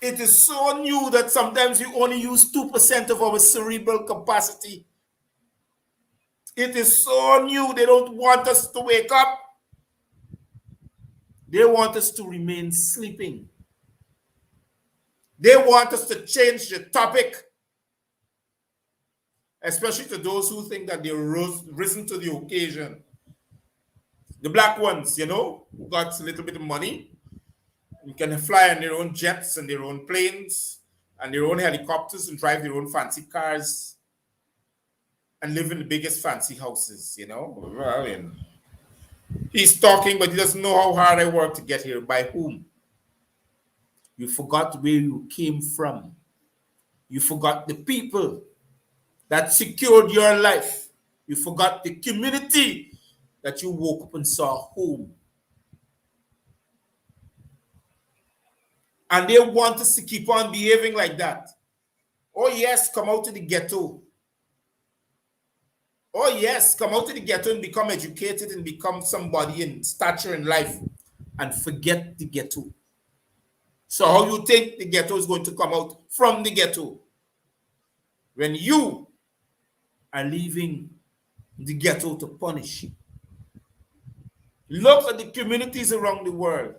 [SPEAKER 1] It is so new that sometimes we only use 2% of our cerebral capacity. It is so new, they don't want us to wake up. They want us to remain sleeping. They want us to change the topic, especially to those who think that they're risen to the occasion. The black ones, who got a little bit of money, and can fly on their own jets and their own planes and their own helicopters and drive their own fancy cars and live in the biggest fancy houses, I mean, he's talking, but he doesn't know how hard I worked to get here. By whom? You forgot where you came from. You forgot the people that secured your life. You forgot the community that you woke up and saw home. And they want us to keep on behaving like that. Oh, yes, come out to the ghetto. Oh, yes, come out to the ghetto and become educated and become somebody in stature in life and forget the ghetto. So how you think the ghetto is going to come out from the ghetto when you are leaving the ghetto to punish? Look at the communities around the world,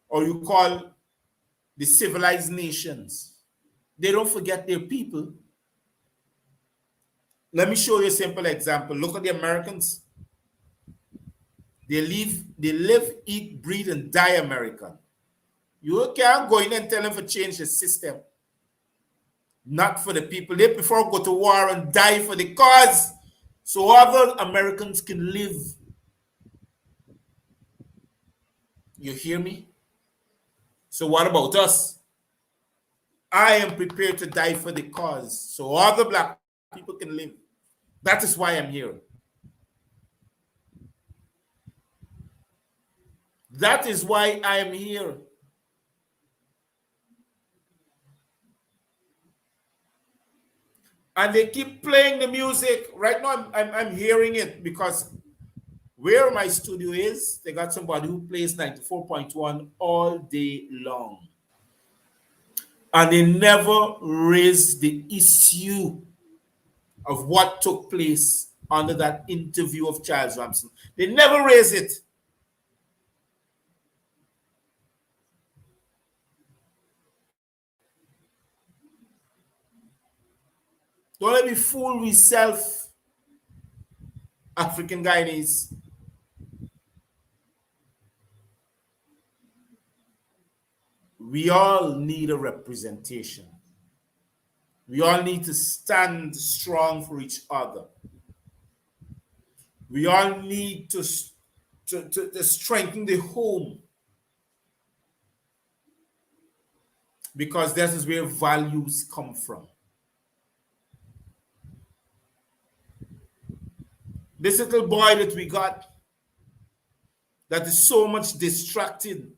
[SPEAKER 1] or you call the civilized nations. They don't forget their people. Let me show you a simple example. Look at the Americans. They live, eat, breathe, and die American. You can't go in and tell them to change the system. Not for the people. They prefer go to war and die for the cause so other Americans can live. You hear me? So what about us? I am prepared to die for the cause so other black people can live. That is why I'm here. That is why I am here. And they keep playing the music. Right now, I'm hearing it because where my studio is, they got somebody who plays 94.1 all day long. And they never raise the issue of what took place under that interview of Charles Ramson. They never raise it. Don't let me fool myself, African Guyanese. We all need a representation. We all need to stand strong for each other. We all need to strengthen the home, because that is where values come from. This little boy that we got that is so much distracted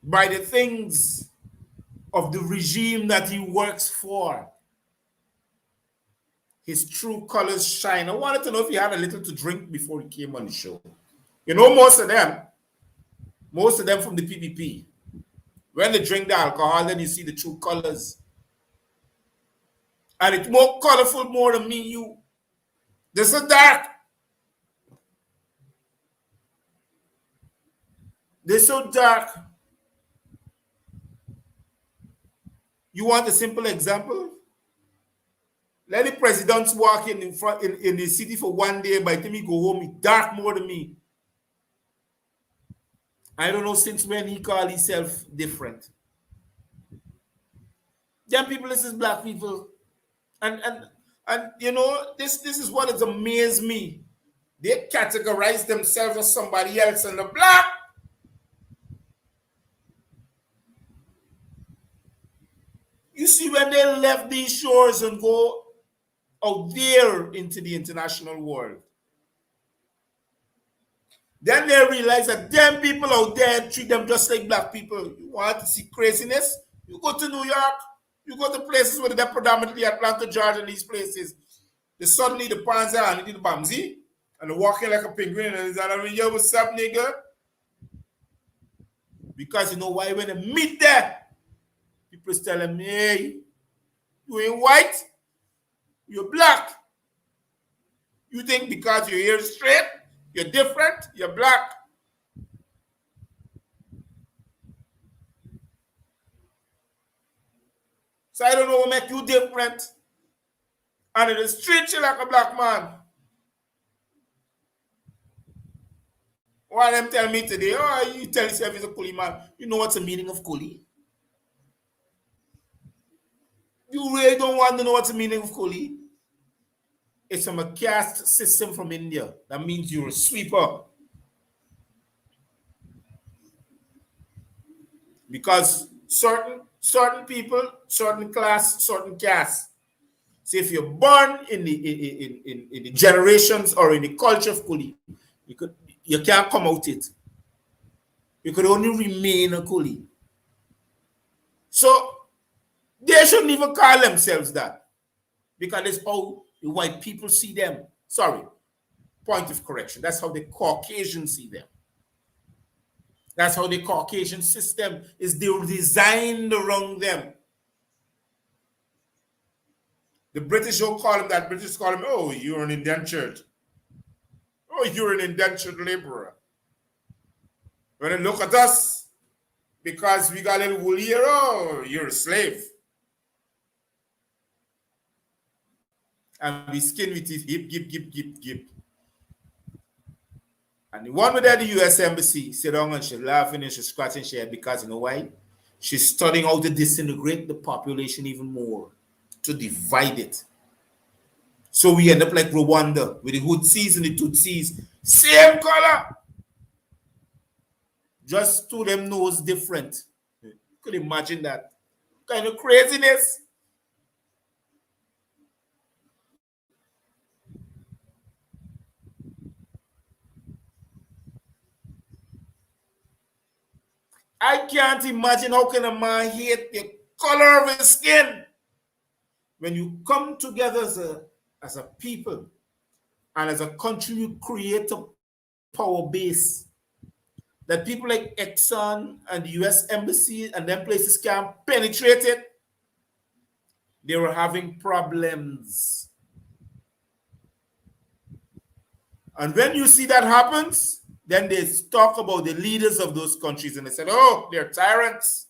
[SPEAKER 1] by the things of the regime that he works for. His true colors shine. I wanted to know if he had a little to drink before he came on the show. Most of them from the PPP, when they drink the alcohol, then you see the true colors. And it's more colorful more than me, you. They're so dark. They're so dark. You want a simple example? Let the presidents walk in front in the city for one day. By the time he go home, he dark more than me. I don't know since when he called himself different. Them people, this is black people. And you know, this is what has amazed me. They categorize themselves as somebody else and the black. You see, when they left these shores and go out there into the international world, then they realize that them people out there treat them just like black people. You want to see craziness? You go to New York, you go to places where they're predominantly Atlanta, Georgia, and these places. They suddenly the pants are on the bamsy and they're walking like a penguin and they're like, yo, what's up, nigga? Because you know why? When they meet there, people tell them, hey, you ain't white, you're black. You think because your hair is straight, you're different, you're black. So I don't know what make you different. And in the street, you're like a black man. Why them tell me today, oh, you tell yourself he's a coolie man. You know what's the meaning of coolie? You really don't want to know what's the meaning of coolie? It's from a caste system from India. That means you're a sweeper. Because certain people, certain class, certain caste. So if you're born in the generations or in the culture of coolie, you can't come out it. You could only remain a coolie. So they shouldn't even call themselves that. Because that's how the white people see them. Sorry, point of correction. That's how the Caucasians see them. That's how the Caucasian system is designed around them. The British don't call him that. British call him, oh, you're an indentured. Oh, you're an indentured laborer. When they look at us, because we got a little wool here, oh, you're a slave. And we skin with it, hip. And the one with the US Embassy sit down and she's laughing and she's scratching her head because you know why? She's studying how to disintegrate the population even more, to divide it. So we end up like Rwanda with the Hutsis and the Tutsis, same color. Just to them nose different. You could imagine that kind of craziness. I can't imagine how can a man hate the color of his skin. When you come together as a people and as a country, you create a power base that people like Exxon and the US Embassy and them places can't penetrate it. They were having problems. And when you see that happens, then they talk about the leaders of those countries and they said, oh, they're tyrants.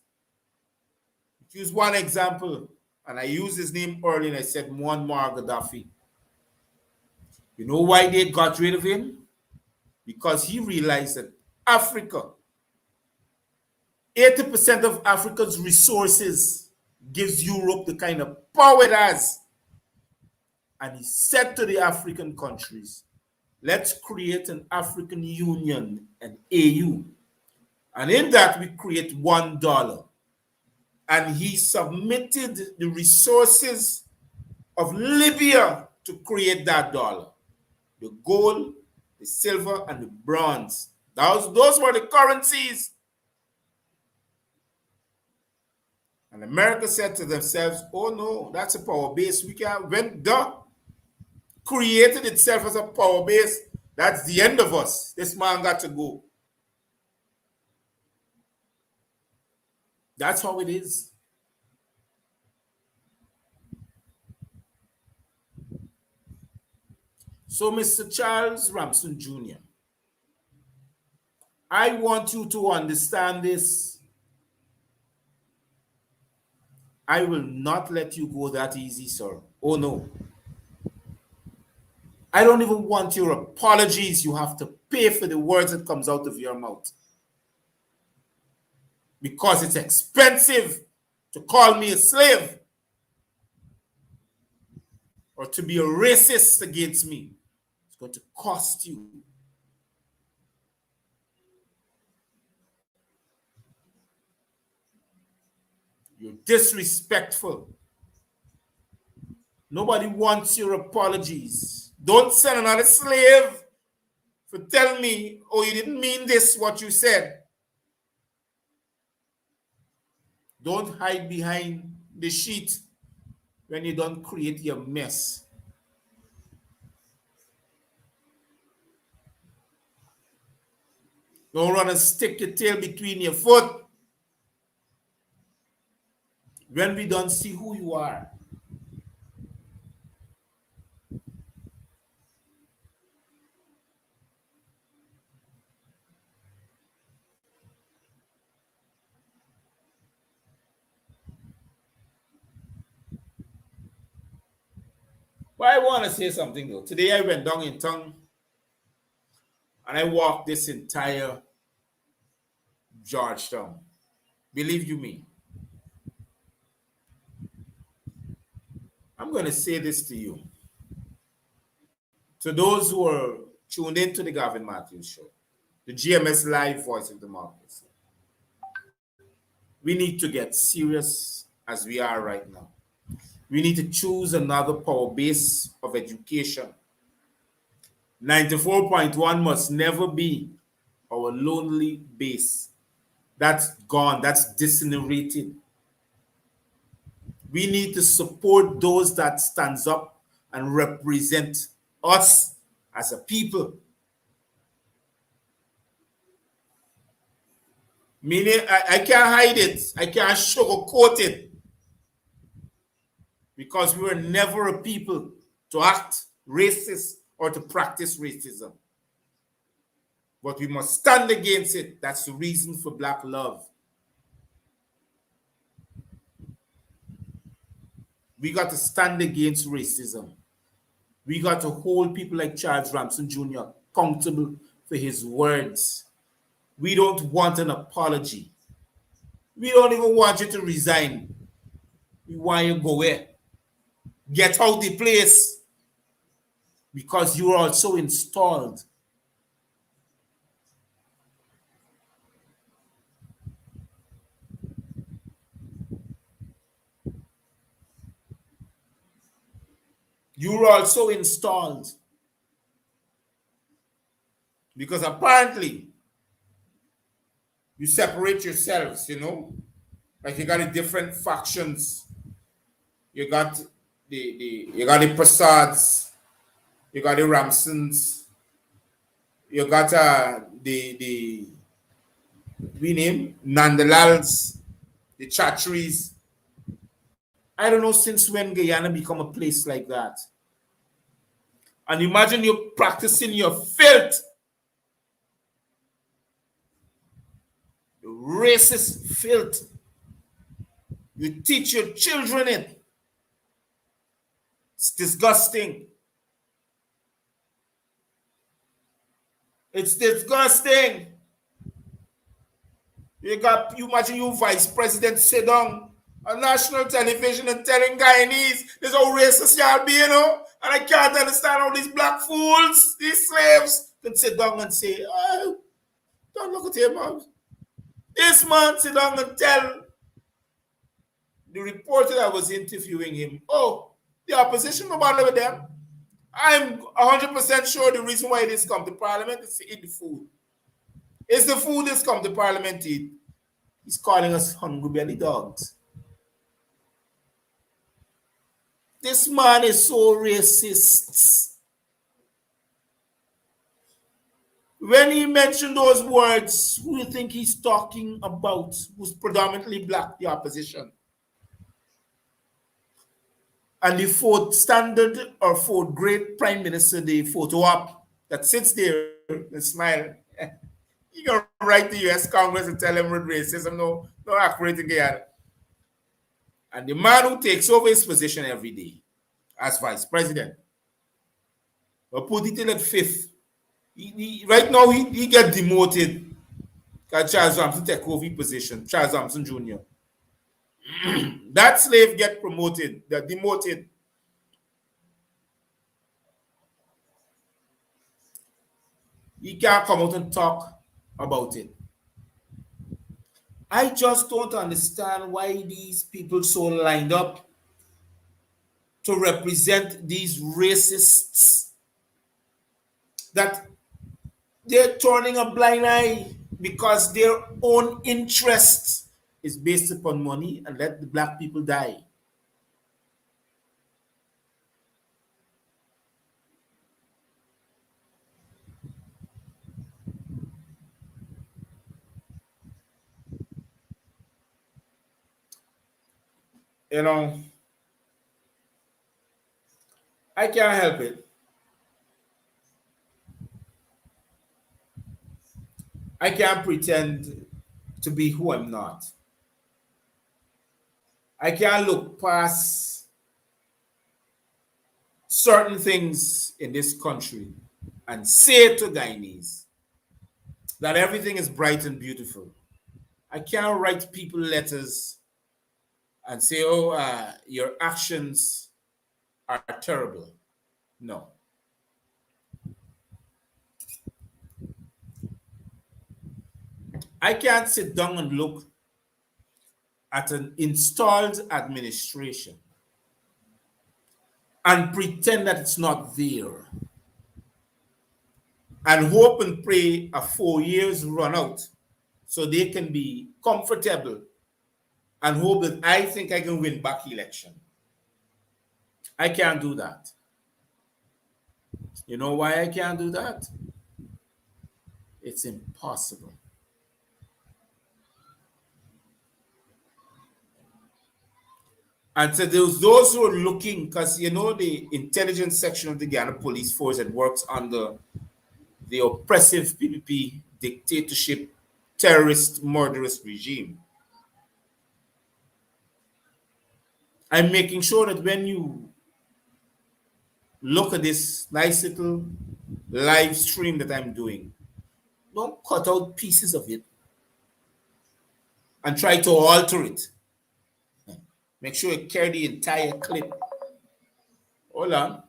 [SPEAKER 1] Use one example, and I used his name earlier and I said Muammar Gaddafi. You know why they got rid of him? Because he realized that Africa, 80% of Africa's resources gives Europe the kind of power it has. And he said to the African countries, let's create an African Union, an AU. And in that, we create $1. And he submitted the resources of Libya to create that dollar. The gold, the silver, and the bronze. Those were the currencies. And America said to themselves, oh no, that's a power base. We can't, when the created itself as a power base, that's the end of us. This man got to go. That's how it is. So, Mr. Charles Ramson Jr., I want you to understand this. I will not let you go that easy, sir. Oh, no. I don't even want your apologies. You have to pay for the words that comes out of your mouth. Because it's expensive to call me a slave or to be a racist against me. It's going to cost you. You're disrespectful. Nobody wants your apologies. Don't send another slave for telling me, oh, you didn't mean this, what you said. Don't hide behind the sheet when you don't create your mess. Don't run and stick your tail between your foot when we don't see who you are. But I want to say something though. Today I went down in town and I walked this entire Georgetown. Believe you me. I'm going to say this to you. To those who are tuned into the Gavin Matthews Show, the GMS Live Voice of Democracy, we need to get serious as we are right now. We need to choose another power base of education. 94.1 must never be our lonely base. That's gone. That's disintegrated. We need to support those that stands up and represent us as a people. Meaning, I can't hide it. I can't sugarcoat it. Because we were never a people to act racist or to practice racism. But we must stand against it. That's the reason for Black love. We got to stand against racism. We got to hold people like Charles Ramson Jr. accountable for his words. We don't want an apology. We don't even want you to resign. We want you to go where? Get out the place. Because you're also installed. You're also installed. Because apparently, you separate yourselves, you know? Like you got the different factions. You got the Prasads, you got the Ramsons, you got the we name Nandalals, the Chatris. I don't know since when Guyana become a place like that. And imagine you're practicing your filth. The racist filth. You teach your children it. It's disgusting. It's disgusting. You imagine you vice president sit down on national television and telling Guyanese, this how racist y'all be, you know? And I can't understand how these black fools, these slaves, can sit down and say, oh, don't look at him, man. This man sit down and tell the reporter that was interviewing him, oh, the opposition, no bother with them. I'm 100% sure the reason why this come to parliament is to eat the food. It's the food that's come to parliament to eat. He's calling us hungry belly dogs. This man is so racist. When he mentioned those words, who do you think he's talking about? Who's predominantly black, the opposition? And the fourth standard or fourth great prime minister, the photo op that sits there and smile. You can write to US Congress and tell them with racism, no accurate again. And the man who takes over his position every day as vice president or put it in at 5th. Right now, he get demoted. Because Charles Ramson take over his position. Charles Ramson Jr. That slave get promoted. They're demoted. He can't come out and talk about it. I just don't understand why these people so lined up to represent these racists that they're turning a blind eye because their own interest is based upon money and let the black people die. You know, I can't help it. I can't pretend to be who I'm not. I can't look past certain things in this country and say to Guyanese that everything is bright and beautiful. I can't write people letters and say, oh, your actions are terrible. No. I can't sit down and look at an installed administration and pretend that it's not there and hope and pray a 4 years run out so they can be comfortable and hope that I think I can win back election. I can't do that. You know why I can't do that? It's impossible. And so there's those who are looking, because you know the intelligence section of the Ghana police force that works under the oppressive PPP dictatorship, terrorist, murderous regime. I'm making sure that when you look at this nice little live stream that I'm doing, don't cut out pieces of it and try to alter it. Make sure you carry the entire clip. Hold on.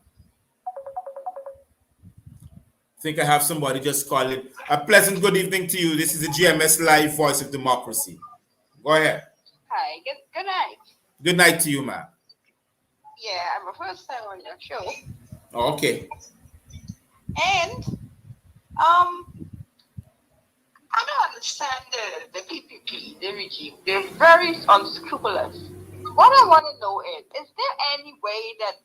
[SPEAKER 1] I think I have somebody just calling. A pleasant good evening to you. This is the GMS Live Voice of Democracy. Go ahead.
[SPEAKER 3] Hi, good night.
[SPEAKER 1] Good night to you, ma'am.
[SPEAKER 3] Yeah, I'm a first time on your show.
[SPEAKER 1] Oh, okay.
[SPEAKER 3] And I don't understand the PPP, the regime. They're very unscrupulous. What I want to know is there any way that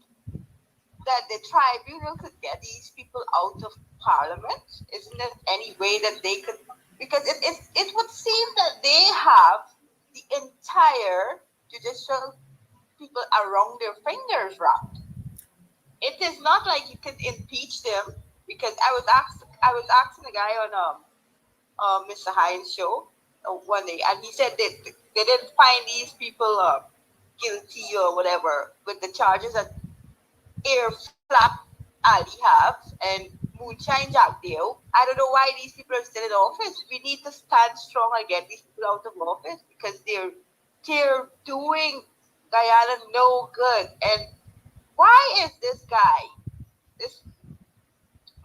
[SPEAKER 3] the tribunal could get these people out of parliament? Isn't there any way that they could? Because it would seem that they have the entire judicial people around their fingers wrapped. It is not like you can impeach them, because I was asking a guy on Mr. Hines' show one day, and he said that they didn't find these people guilty or whatever with the charges that Air Flap Ali have and Moonshine Jack Dale. I don't know why these people are still in office. We need to stand strong and get these people out of office, because they're doing Guyana no good. And why is this guy, this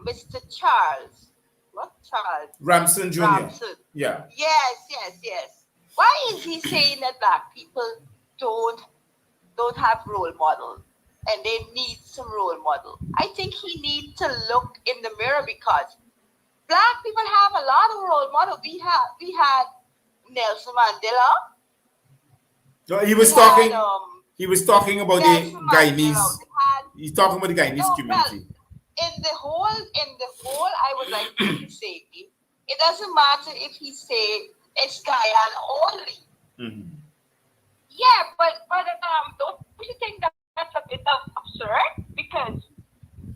[SPEAKER 3] Mr. Charles, what Charles?
[SPEAKER 1] Ramson Jr.
[SPEAKER 3] Ramson.
[SPEAKER 1] Yeah.
[SPEAKER 3] Yes. Why is he saying that black people don't have role models and they need some role model? I think he needs to look in the mirror, because black people have a lot of role models. We had Nelson Mandela.
[SPEAKER 1] No, he was talking about the Guyanese. He's talking about the Guyanese community.
[SPEAKER 3] In the whole, I would like to say, it doesn't matter if he say it's Guyana only.
[SPEAKER 1] Mm-hmm.
[SPEAKER 3] Yeah, but don't you think that's a bit of absurd? Because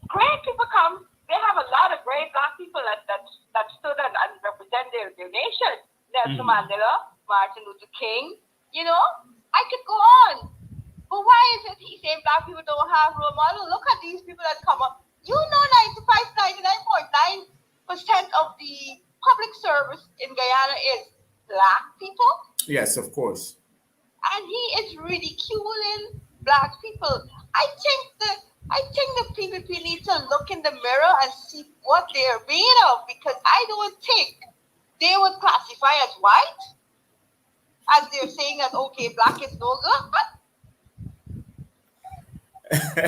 [SPEAKER 3] great people come, they have a lot of great black people that stood and represent their nation. Nelson Mandela, Martin Luther King, you know, I could go on. But why is it he saying black people don't have role models? Look at these people that come up. You know, 99.9% of the public service in Guyana is black people,
[SPEAKER 1] Yes, of course.
[SPEAKER 3] and he is ridiculing black people. I think the I think the PPP need to look in the mirror and see what they're made of, because I don't think they would classify as white, as they're saying that okay, black is no good.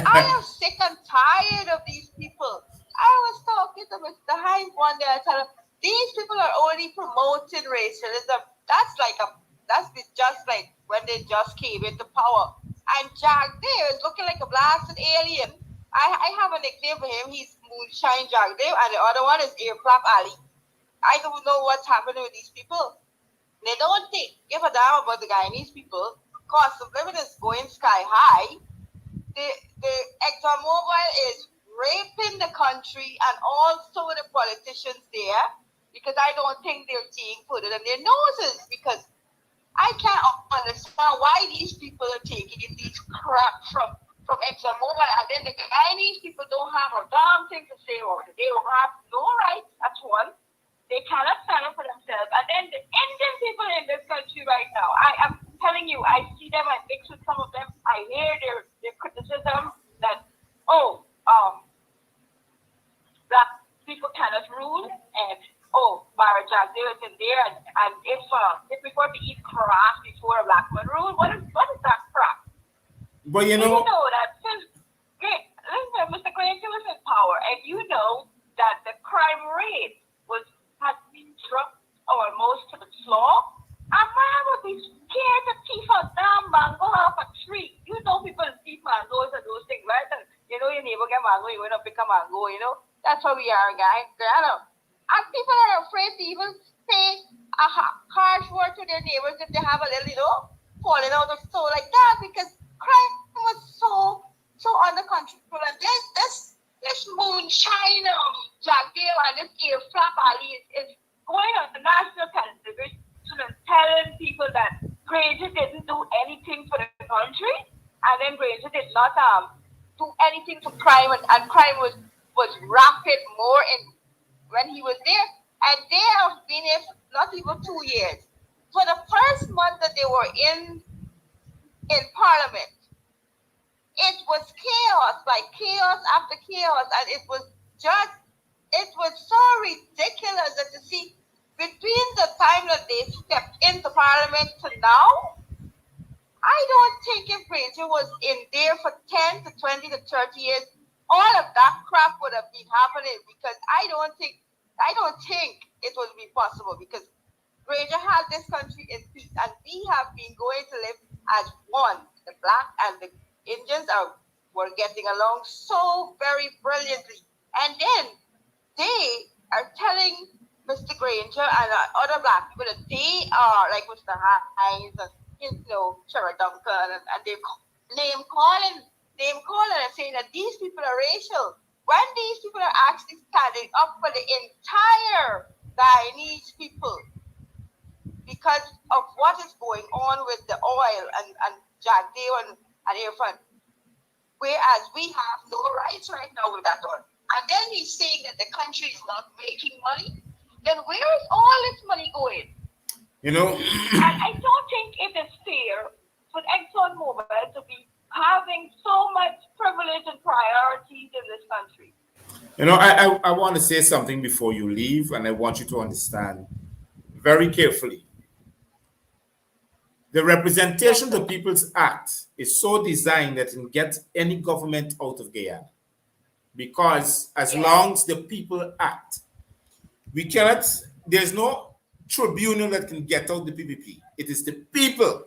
[SPEAKER 3] I am sick and tired of these people. I was talking to Mr. Hines one day. I told him these people are only promoting racialism. That's just like when they just came into power. And Jack there is looking like a blasted alien. I have a nickname for him. He's Moonshine Jack there, and the other one is Airflap Ali. I don't know what's happening with these people. They don't give a damn about the Guyanese people. Cost of living is going sky high. The ExxonMobil is raping the country and also the politicians there, because I don't think they're seeing further than their noses, because I can't understand why these people are taking in these crap from ExxonMobil, and then the Guyanese people don't have a damn thing to say about it. They don't have no rights, that's one. They cannot stand up for themselves. And then the Indian people in this country right now, I am telling you, I see them, I mix with some of them, I hear their criticism that, black people cannot rule, and Maharaja is in there, and if we were to eat crap before a black man rule, what is that crap?
[SPEAKER 1] But
[SPEAKER 3] you know that since Mr. Granger was in power, and you know that the crime rate has been dropped almost to the floor. And man would be scared to teeth a damn mango off a tree. You know people eat mangoes and those things, right? And you know your neighbor get mango, you went up pick a mango, you know. That's how we are, guys. And people are afraid to even say a harsh word to their neighbors if they have a little, falling out of soul like that, because crime was so under control. And this moonshine Jack Dale and this Airflap Ali is going on the national television and telling people that Granger didn't do anything for the country, and then Granger did not do anything to crime, and crime was rapid more in when he was there, and they have been here for not even 2 years. For the first month that they were in Parliament, it was chaos, like chaos after chaos, and it was so ridiculous that to see between the time that they stepped into Parliament to now. I don't think if Granger was in there for 10 to 20 to 30 years, all of that crap would have been happening, because I don't think it would be possible, because Granger had this country in peace, and we have been going to live as one. The black and the Indians were getting along so very brilliantly, and then they are telling Mr. Granger and other black people that they are like Mr. Hines and Shara Duncan, and they're name calling and saying that these people are racial, when these people are actually standing up for the entire Guyanese people because of what is going on with the oil and Jack Dale and Irfan. Whereas we have no rights right now with that oil. And then he's saying that the country is not making money. Then where is all this money going?
[SPEAKER 1] And
[SPEAKER 3] I don't think it is fair for ExxonMobil to be having so much privilege and priorities in this country.
[SPEAKER 1] I want to say something before you leave, and I want you to understand very carefully. The Representation of the People's Act is so designed that it can get any government out of Guyana. Because as long as the people act, there's no tribunal that can get out the PPP. It is the people.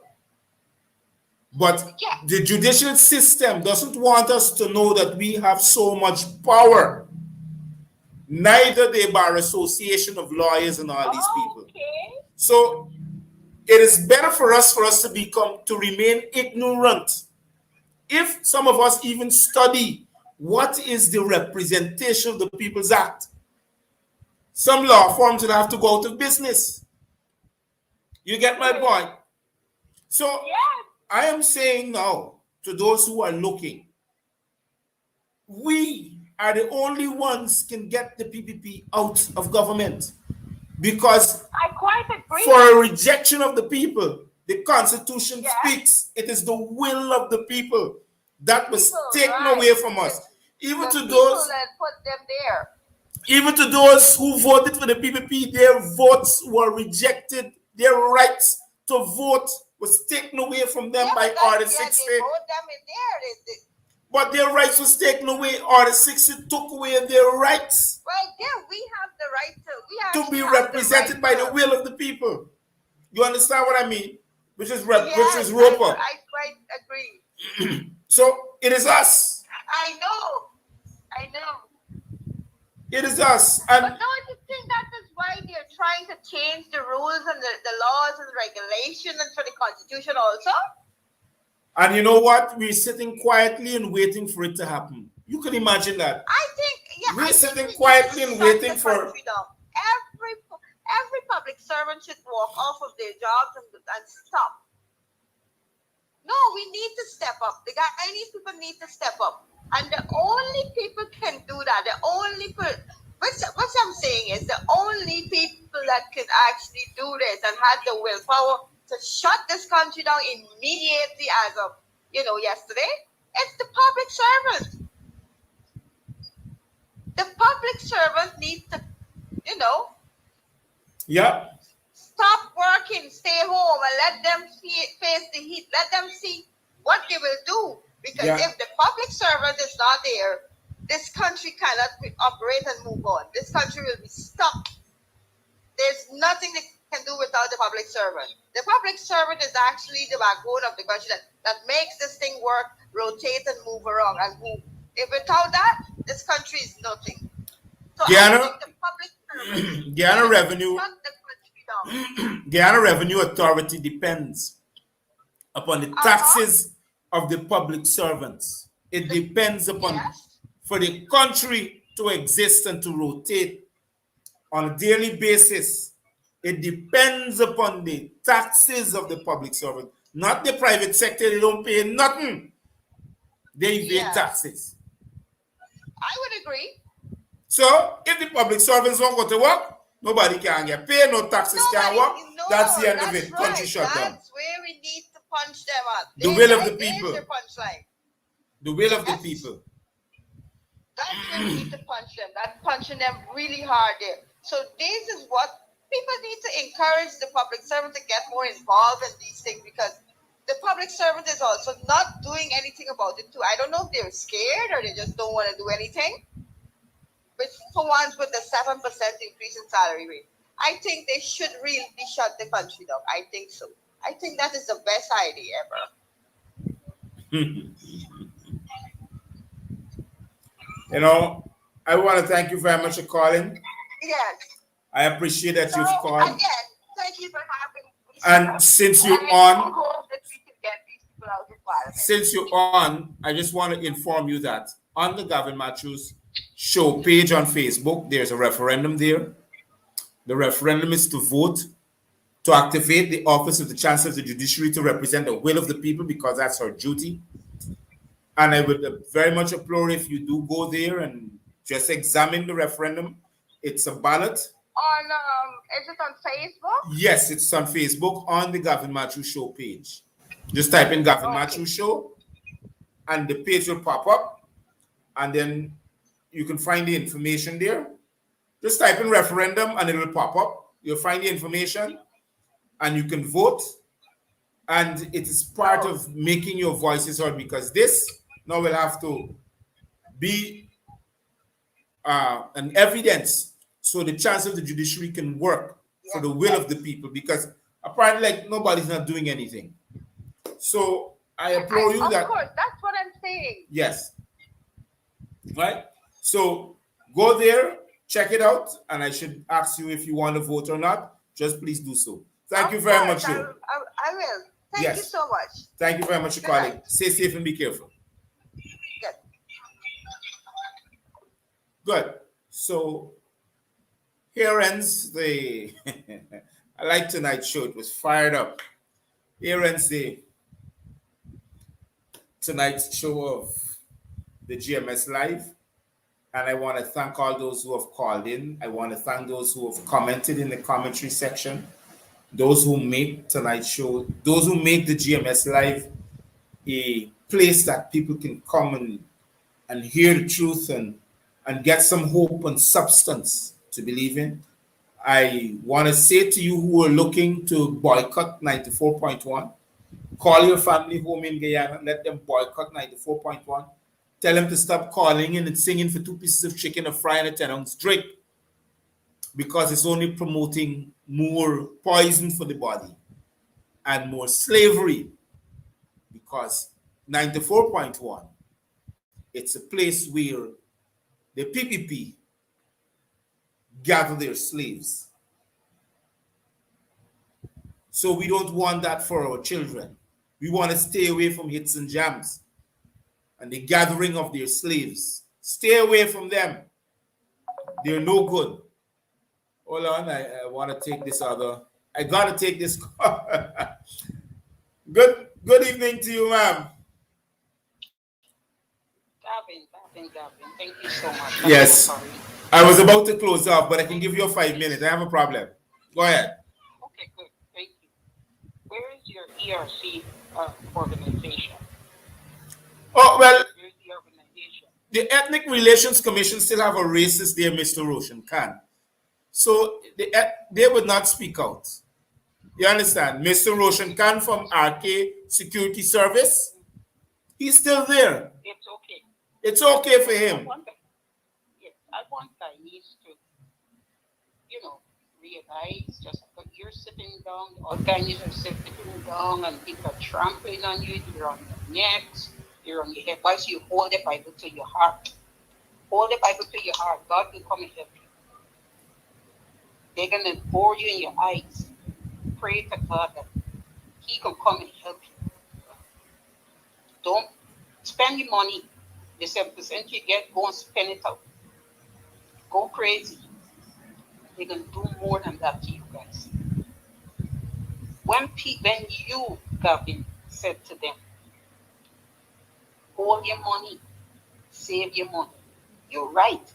[SPEAKER 1] But the judicial system doesn't want us to know that we have so much power. Neither the Bar Association of Lawyers and all these people. So it is better for us to remain ignorant. If some of us even study what is the Representation of the People's Act, some law firms will have to go out of business. You get my point? So I am saying now to those who are looking, we are the only ones can get the PPP out of government. Because
[SPEAKER 3] I quite agree.
[SPEAKER 1] for a rejection of the people, the Constitution
[SPEAKER 3] Yes.
[SPEAKER 1] speaks. It is the will of the people that was
[SPEAKER 3] People,
[SPEAKER 1] taken
[SPEAKER 3] right.
[SPEAKER 1] away from us. Even
[SPEAKER 3] The
[SPEAKER 1] to
[SPEAKER 3] people
[SPEAKER 1] those,
[SPEAKER 3] that put them there.
[SPEAKER 1] even to those who voted for the PPP, their votes were rejected. Their rights to vote was taken away from them by Order 60.
[SPEAKER 3] They vote them in there.
[SPEAKER 1] But their rights was taken away. Order 60 took away their rights
[SPEAKER 3] Well, yeah, we have the right
[SPEAKER 1] to be represented by the will of the people. You understand what I mean? Which is Roper.
[SPEAKER 3] I quite agree.
[SPEAKER 1] So it is us.
[SPEAKER 3] I know.
[SPEAKER 1] It is us. And
[SPEAKER 3] but don't you think that is why they're trying to change the rules and the laws and the regulations and for the Constitution also?
[SPEAKER 1] And you know what? We're sitting quietly and waiting for it to happen. You can imagine that.
[SPEAKER 3] I think, yeah.
[SPEAKER 1] We're sitting quietly and waiting for...
[SPEAKER 3] Every public servant should walk off of their jobs and stop. No, we need to step up. The Guyanese people need to step up. And the only people can do that, what I'm saying is the only people that can actually do this and have the willpower to shut this country down immediately as of, yesterday, it's the public servant. The public servant needs to,
[SPEAKER 1] Yeah.
[SPEAKER 3] stop working, stay home, and let them face the heat. Let them see what they will do. Because if the public servant is not there, this country cannot operate and move on. This country will be stuck. There's nothing they can do without the public servant. The public servant is actually the backbone of the country that makes this thing work, rotate, and move around and move. If without that, this country is nothing. So
[SPEAKER 1] Guyana,
[SPEAKER 3] I think the public servant
[SPEAKER 1] Guyana Revenue,
[SPEAKER 3] shut the country down.
[SPEAKER 1] Guyana Revenue Authority depends upon the taxes of the public servants. It depends upon for the country to exist and to rotate on a daily basis. It depends upon the taxes of the public servant, not the private sector. They don't pay nothing. They evade taxes.
[SPEAKER 3] I would agree.
[SPEAKER 1] So if the public servants don't go to work, nobody can get paid, no taxes can work. That's the end of it. Country shut down.
[SPEAKER 3] That's where we need to punch them up.
[SPEAKER 1] The will of the people.
[SPEAKER 3] There's your punchline.
[SPEAKER 1] The will of the people.
[SPEAKER 3] That's where we need to punch them. That's punching them really hard there. So this is what people need to encourage the public servant to get more involved in these things, because the public servant is also not doing anything about it too. I don't know if they're scared or they just don't want to do anything. But for once, with the 7% increase in salary rate, I think they should really shut the country down. I think so. I think that is the best idea ever.
[SPEAKER 1] I want to thank you very much for calling.
[SPEAKER 3] Yes.
[SPEAKER 1] I appreciate that you've called.
[SPEAKER 3] Again, thank you for having me.
[SPEAKER 1] And since you're on, I just want to inform you that on the Gavin Matthews Show page on Facebook, there's a referendum there. The referendum is to vote to activate the office of the Chancellor of the Judiciary to represent the will of the people, because that's her duty. And I would very much applaud if you do go there and just examine the referendum. It's a ballot.
[SPEAKER 3] Is it on Facebook?
[SPEAKER 1] Yes, it's on Facebook on the Gavin Matthews Show page. Just type in Gavin Matthews Show and the page will pop up, and then you can find the information there. Just type in referendum and it will pop up. You'll find the information and you can vote. And it is part of making your voices heard, because this now will have to be an evidence so the Chancellor of the Judiciary can work for the will of the people, because apparently nobody's not doing anything. So I applaud you that.
[SPEAKER 3] Of course, that's what I'm saying.
[SPEAKER 1] Yes. Right? So go there, check it out, and I should ask you if you want to vote or not. Just please do so. Thank you very much.
[SPEAKER 3] I will. Thank you so much.
[SPEAKER 1] Thank you very much for calling. Stay safe and be careful. Good. So here ends the I like tonight's show. It was fired up. Here ends tonight's show of the GMS Live. And I want to thank all those who have called in. I want to thank those who have commented in the commentary section, those who make tonight's show, those who make the GMS Live a place that people can come and hear the truth and get some hope and substance to believe in. I want to say to you who are looking to boycott 94.1, call your family home in Guyana, let them boycott 94.1. Tell them to stop calling in and singing for 2 pieces of chicken, a fry, and a 10-ounce drink, because it's only promoting more poison for the body and more slavery. Because 94.1, it's a place where the PPP gather their slaves. So we don't want that for our children. We want to stay away from hits and jams and the gathering of their slaves. Stay away from them. They're no good. Hold on, I want to take this other. I got to take this call. Good evening to you, ma'am.
[SPEAKER 3] Gavin, thank you so much.
[SPEAKER 1] Yes. I was about to close off, but I can give you 5 minutes. I have a problem. Go ahead.
[SPEAKER 3] Okay, good. Thank you. Where is your ERC organization?
[SPEAKER 1] Oh, well,
[SPEAKER 3] Where's the organization?
[SPEAKER 1] the Ethnic Relations Commission still have a racist there, Mr. Roshan Khan. So they would not speak out. You understand? Mr. Roshan Khan from RK Security Service, he's still there.
[SPEAKER 3] It's okay.
[SPEAKER 1] It's okay for him.
[SPEAKER 3] I want that needs to, realize just because you're sitting down, all guys are sitting down and people are trampling on you, you're on your necks, you're on your head. Why should you hold the Bible to your heart? Hold the Bible to your heart. God will come and help you. They're going to bore you in your eyes. Pray to God that He can come and help you. Don't spend your money. The 7% you get, go and spend it out. Go crazy. They're going to do more than that to you guys. When you, Gavin, said to them, hold your money, save your money, you're right.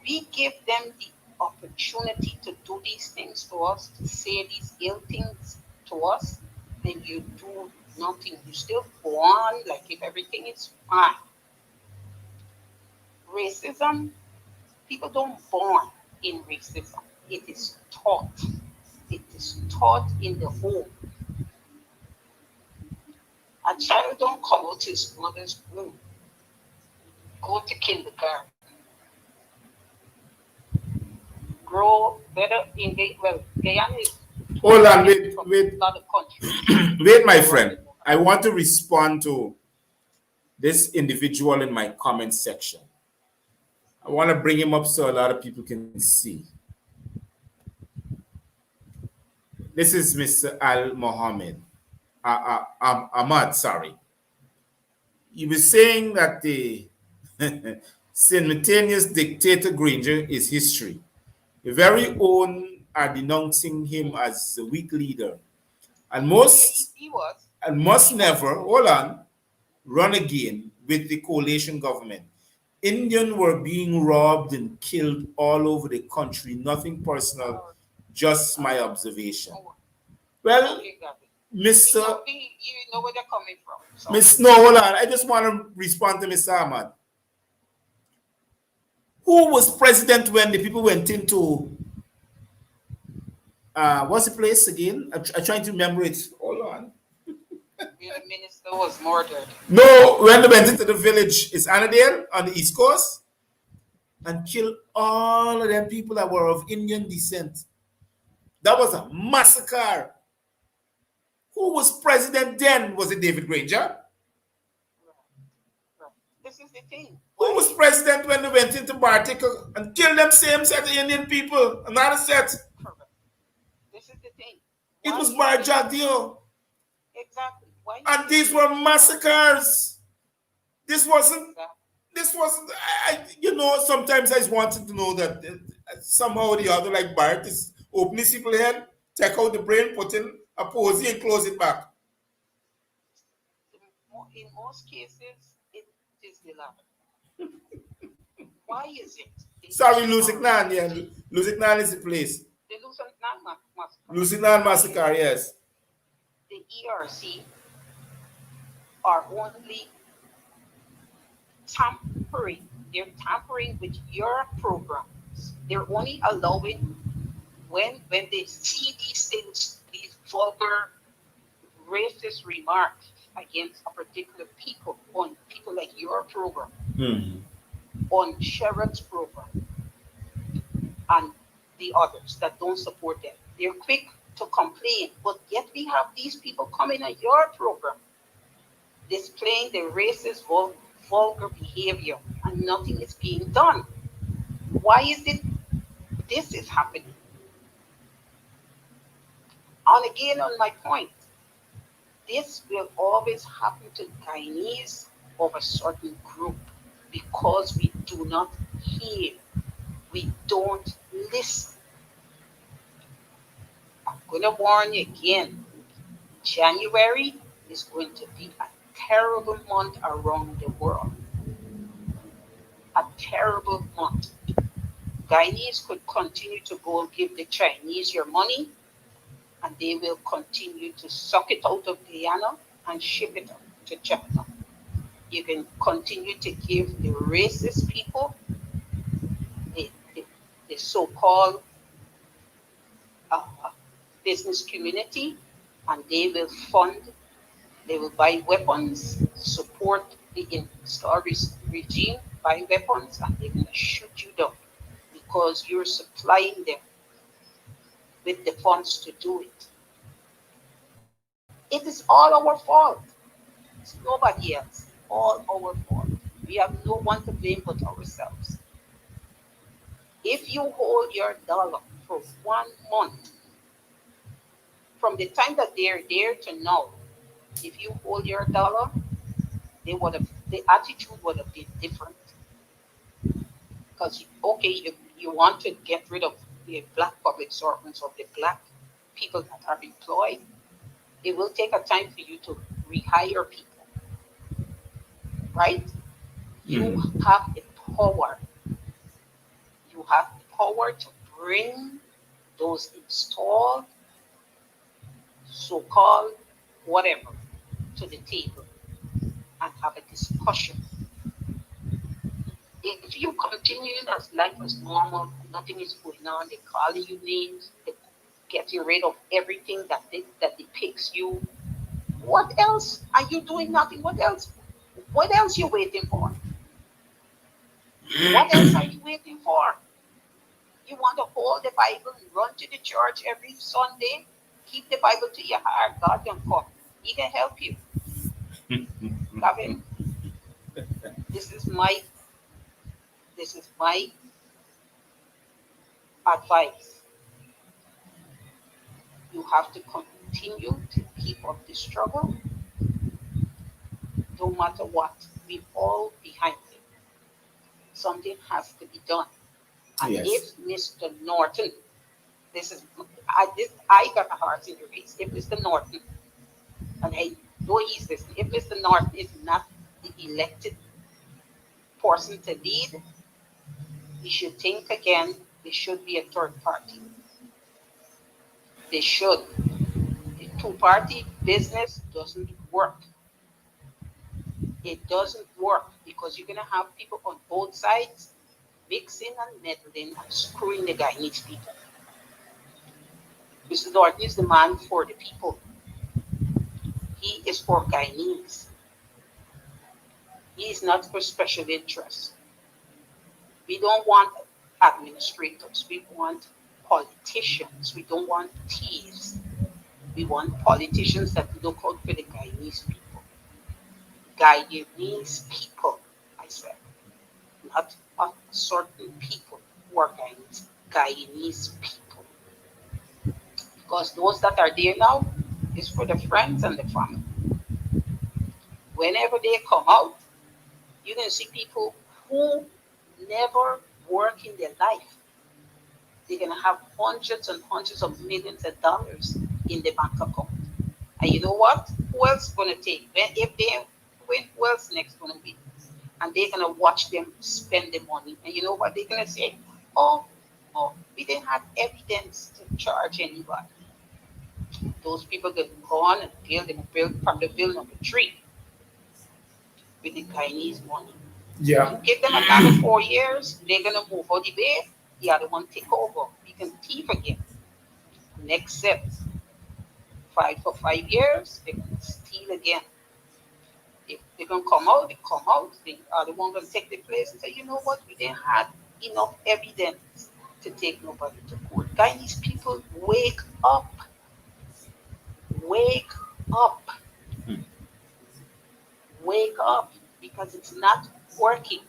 [SPEAKER 3] We give them the opportunity to do these things to us, to say these ill things to us, then you do nothing. You still go on like if everything is fine. Racism, people don't born in racism. It is taught. It is taught in the home. A child don't come out his mother's womb. Go to kindergarten. Grow better in Guyana is
[SPEAKER 1] Hold on, wait, my friend. I want to respond to this individual in my comment section. I want to bring him up so a lot of people can see. This is Mr. Al Mohammed. Ahmad, sorry. He was saying that the simultaneous dictator Granger is history. The very own are denouncing him as the weak leader. And must never, hold on, run again with the coalition government. Indians were being robbed and killed all over the country. Nothing personal, just my observation. Well, Mr.
[SPEAKER 3] You know where they're coming from.
[SPEAKER 1] No, hold on. I just want to respond to Mr. Ahmad. Who was president when the people went into what's the place again? I'm trying to remember it. Hold on.
[SPEAKER 3] The minister was murdered.
[SPEAKER 1] No, when they went into the village, it's Annandale on the East Coast, and killed all of them people that were of Indian descent. That was a massacre. Who was president then? Was it David Granger?
[SPEAKER 3] Right. This is the thing.
[SPEAKER 1] Who was president when they went into Bartik and killed them same set of Indian people? Another set.
[SPEAKER 3] Correct. This is the thing.
[SPEAKER 1] It was Barjadio.
[SPEAKER 3] Exactly.
[SPEAKER 1] And these were massacres. This wasn't. Sometimes I just wanted to know that somehow or the other, like Bart is open his people head, take out the brain, put in a posy and close it back.
[SPEAKER 3] In most cases, it is the latter. Why is it?
[SPEAKER 1] Sorry, Lusignan, yeah. Lusignan is the place.
[SPEAKER 3] The Lusignan massacre.
[SPEAKER 1] Lusignan massacre, yes.
[SPEAKER 3] The ERC are only tampering. They're tampering with your programs. They're only allowing when they see these things, these vulgar, racist remarks against a particular people on people like your program, on Sharon's program, and the others that don't support them. They're quick to complain, but yet we have these people coming on your program displaying the racist, vulgar behavior, and nothing is being done. Why is it this is happening? And again, on my point, this will always happen to Guyanese of a certain group because we do not hear, we don't listen. I'm going to warn you again. January is going to be a terrible month around the world. A terrible month. Guyanese could continue to go give the Chinese your money, and they will continue to suck it out of Guyana and ship it up to China. You can continue to give the racist people, the, the, the so-called uh, business community, and they will fund, they will buy weapons, support the installed regime, buy weapons, and they're going to shoot you down because you're supplying them with the funds to do it. It is all our fault. It's nobody else. All our fault. We have no one to blame but ourselves. If you hold your dollar for 1 month, from the time that they're there to now, if you hold your dollar, the attitude would have been different. Because okay, you want to get rid of the black public servants or the black people that are employed, it will take a time for you to rehire people, right? You have the power. You have the power to bring those installed, so-called, whatever, to the table and have a discussion. If you continue as life as normal, nothing is going on, they calling you names, they getting rid of everything that depicts you. What else are you doing? Nothing. What else? What else you waiting for? What else are you waiting for? You want to hold the Bible and run to the church every Sunday? Keep the Bible to your heart. God can come. He can help you. Gavin, this is my advice. You have to continue to keep up the struggle, no matter what. We're all behind it. Something has to be done. And if Mr. Norton, I got a heart in the race. If Mr. Norton, and I know he's listening, if Mr. Norton is not the elected person to lead, he should think again. There should be a third party. They should. The two-party business doesn't work. It doesn't work because you're going to have people on both sides mixing and meddling and screwing the Guyanese people. Mr. Norton is the man for the people. He is for Guyanese. He is not for special interests. We don't want administrators. We want politicians. We don't want thieves. We want politicians that look out for the Guyanese people. Guyanese people, I said. Not certain people who are Guyanese. Guyanese people. Because those that are there now is for the friends and the family. Whenever they come out, you're going to see people who never work in their life. They're going to have hundreds and hundreds of millions of dollars in the bank account. And you know what? Who else is going to take? If they win, who else next going to be? and they're gonna watch them spend the money. And you know what they're gonna say? Oh, oh, we didn't have evidence to charge anybody. Those people that go on and build from the bill number 3 with the Chinese money.
[SPEAKER 1] Yeah.
[SPEAKER 3] You give them another 4 years, they're gonna move out the way. The other one take over. We can thief again. Next step, fight for 5 years, they're gonna steal again. If they're gonna come out, they come out. The other one gonna take the place and say, you know what, we didn't have enough evidence to take nobody to court. Chinese people, wake up. Wake up.
[SPEAKER 1] Hmm.
[SPEAKER 3] Wake up, because it's not working.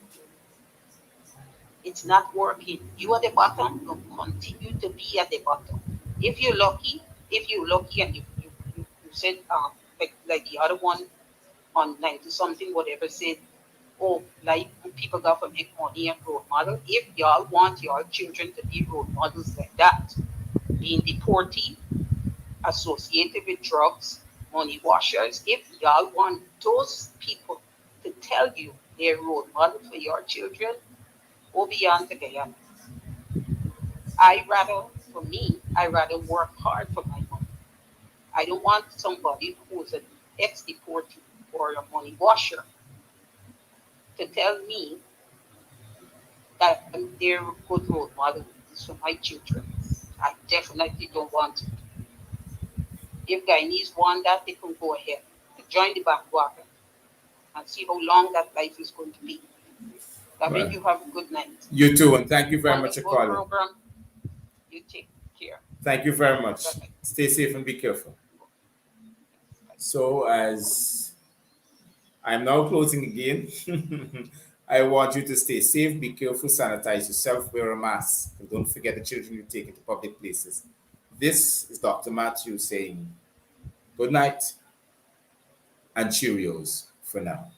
[SPEAKER 3] It's not working. You at the bottom, you continue to be at the bottom. If you're lucky, and you said like the other one on 90 something, whatever, said, oh, like people got to make money and role model. If y'all want your children to be role models like that, being deportee, associated with drugs, money washers, if y'all want those people to tell you they're role model for your children, go beyond the Guyana. I rather work hard for my money. I don't want somebody who's an ex-deportee or a money washer to tell me that they're a good role model for my children. I definitely don't want it. If Guyanese want that, they can go ahead to join the bandwagon and see how long that life is going to be. That means
[SPEAKER 1] Well,
[SPEAKER 3] you have a good night.
[SPEAKER 1] you too, and thank you very much for
[SPEAKER 3] Wonderful
[SPEAKER 1] calling.
[SPEAKER 3] program. You take care.
[SPEAKER 1] Thank you very much.
[SPEAKER 3] Bye-bye.
[SPEAKER 1] Stay safe and be careful. So, as I'm now closing again, I want you to stay safe, be careful, sanitize yourself, wear a mask, and don't forget the children you take into public places. This is Dr. Matthew saying good night and Cheerios for now.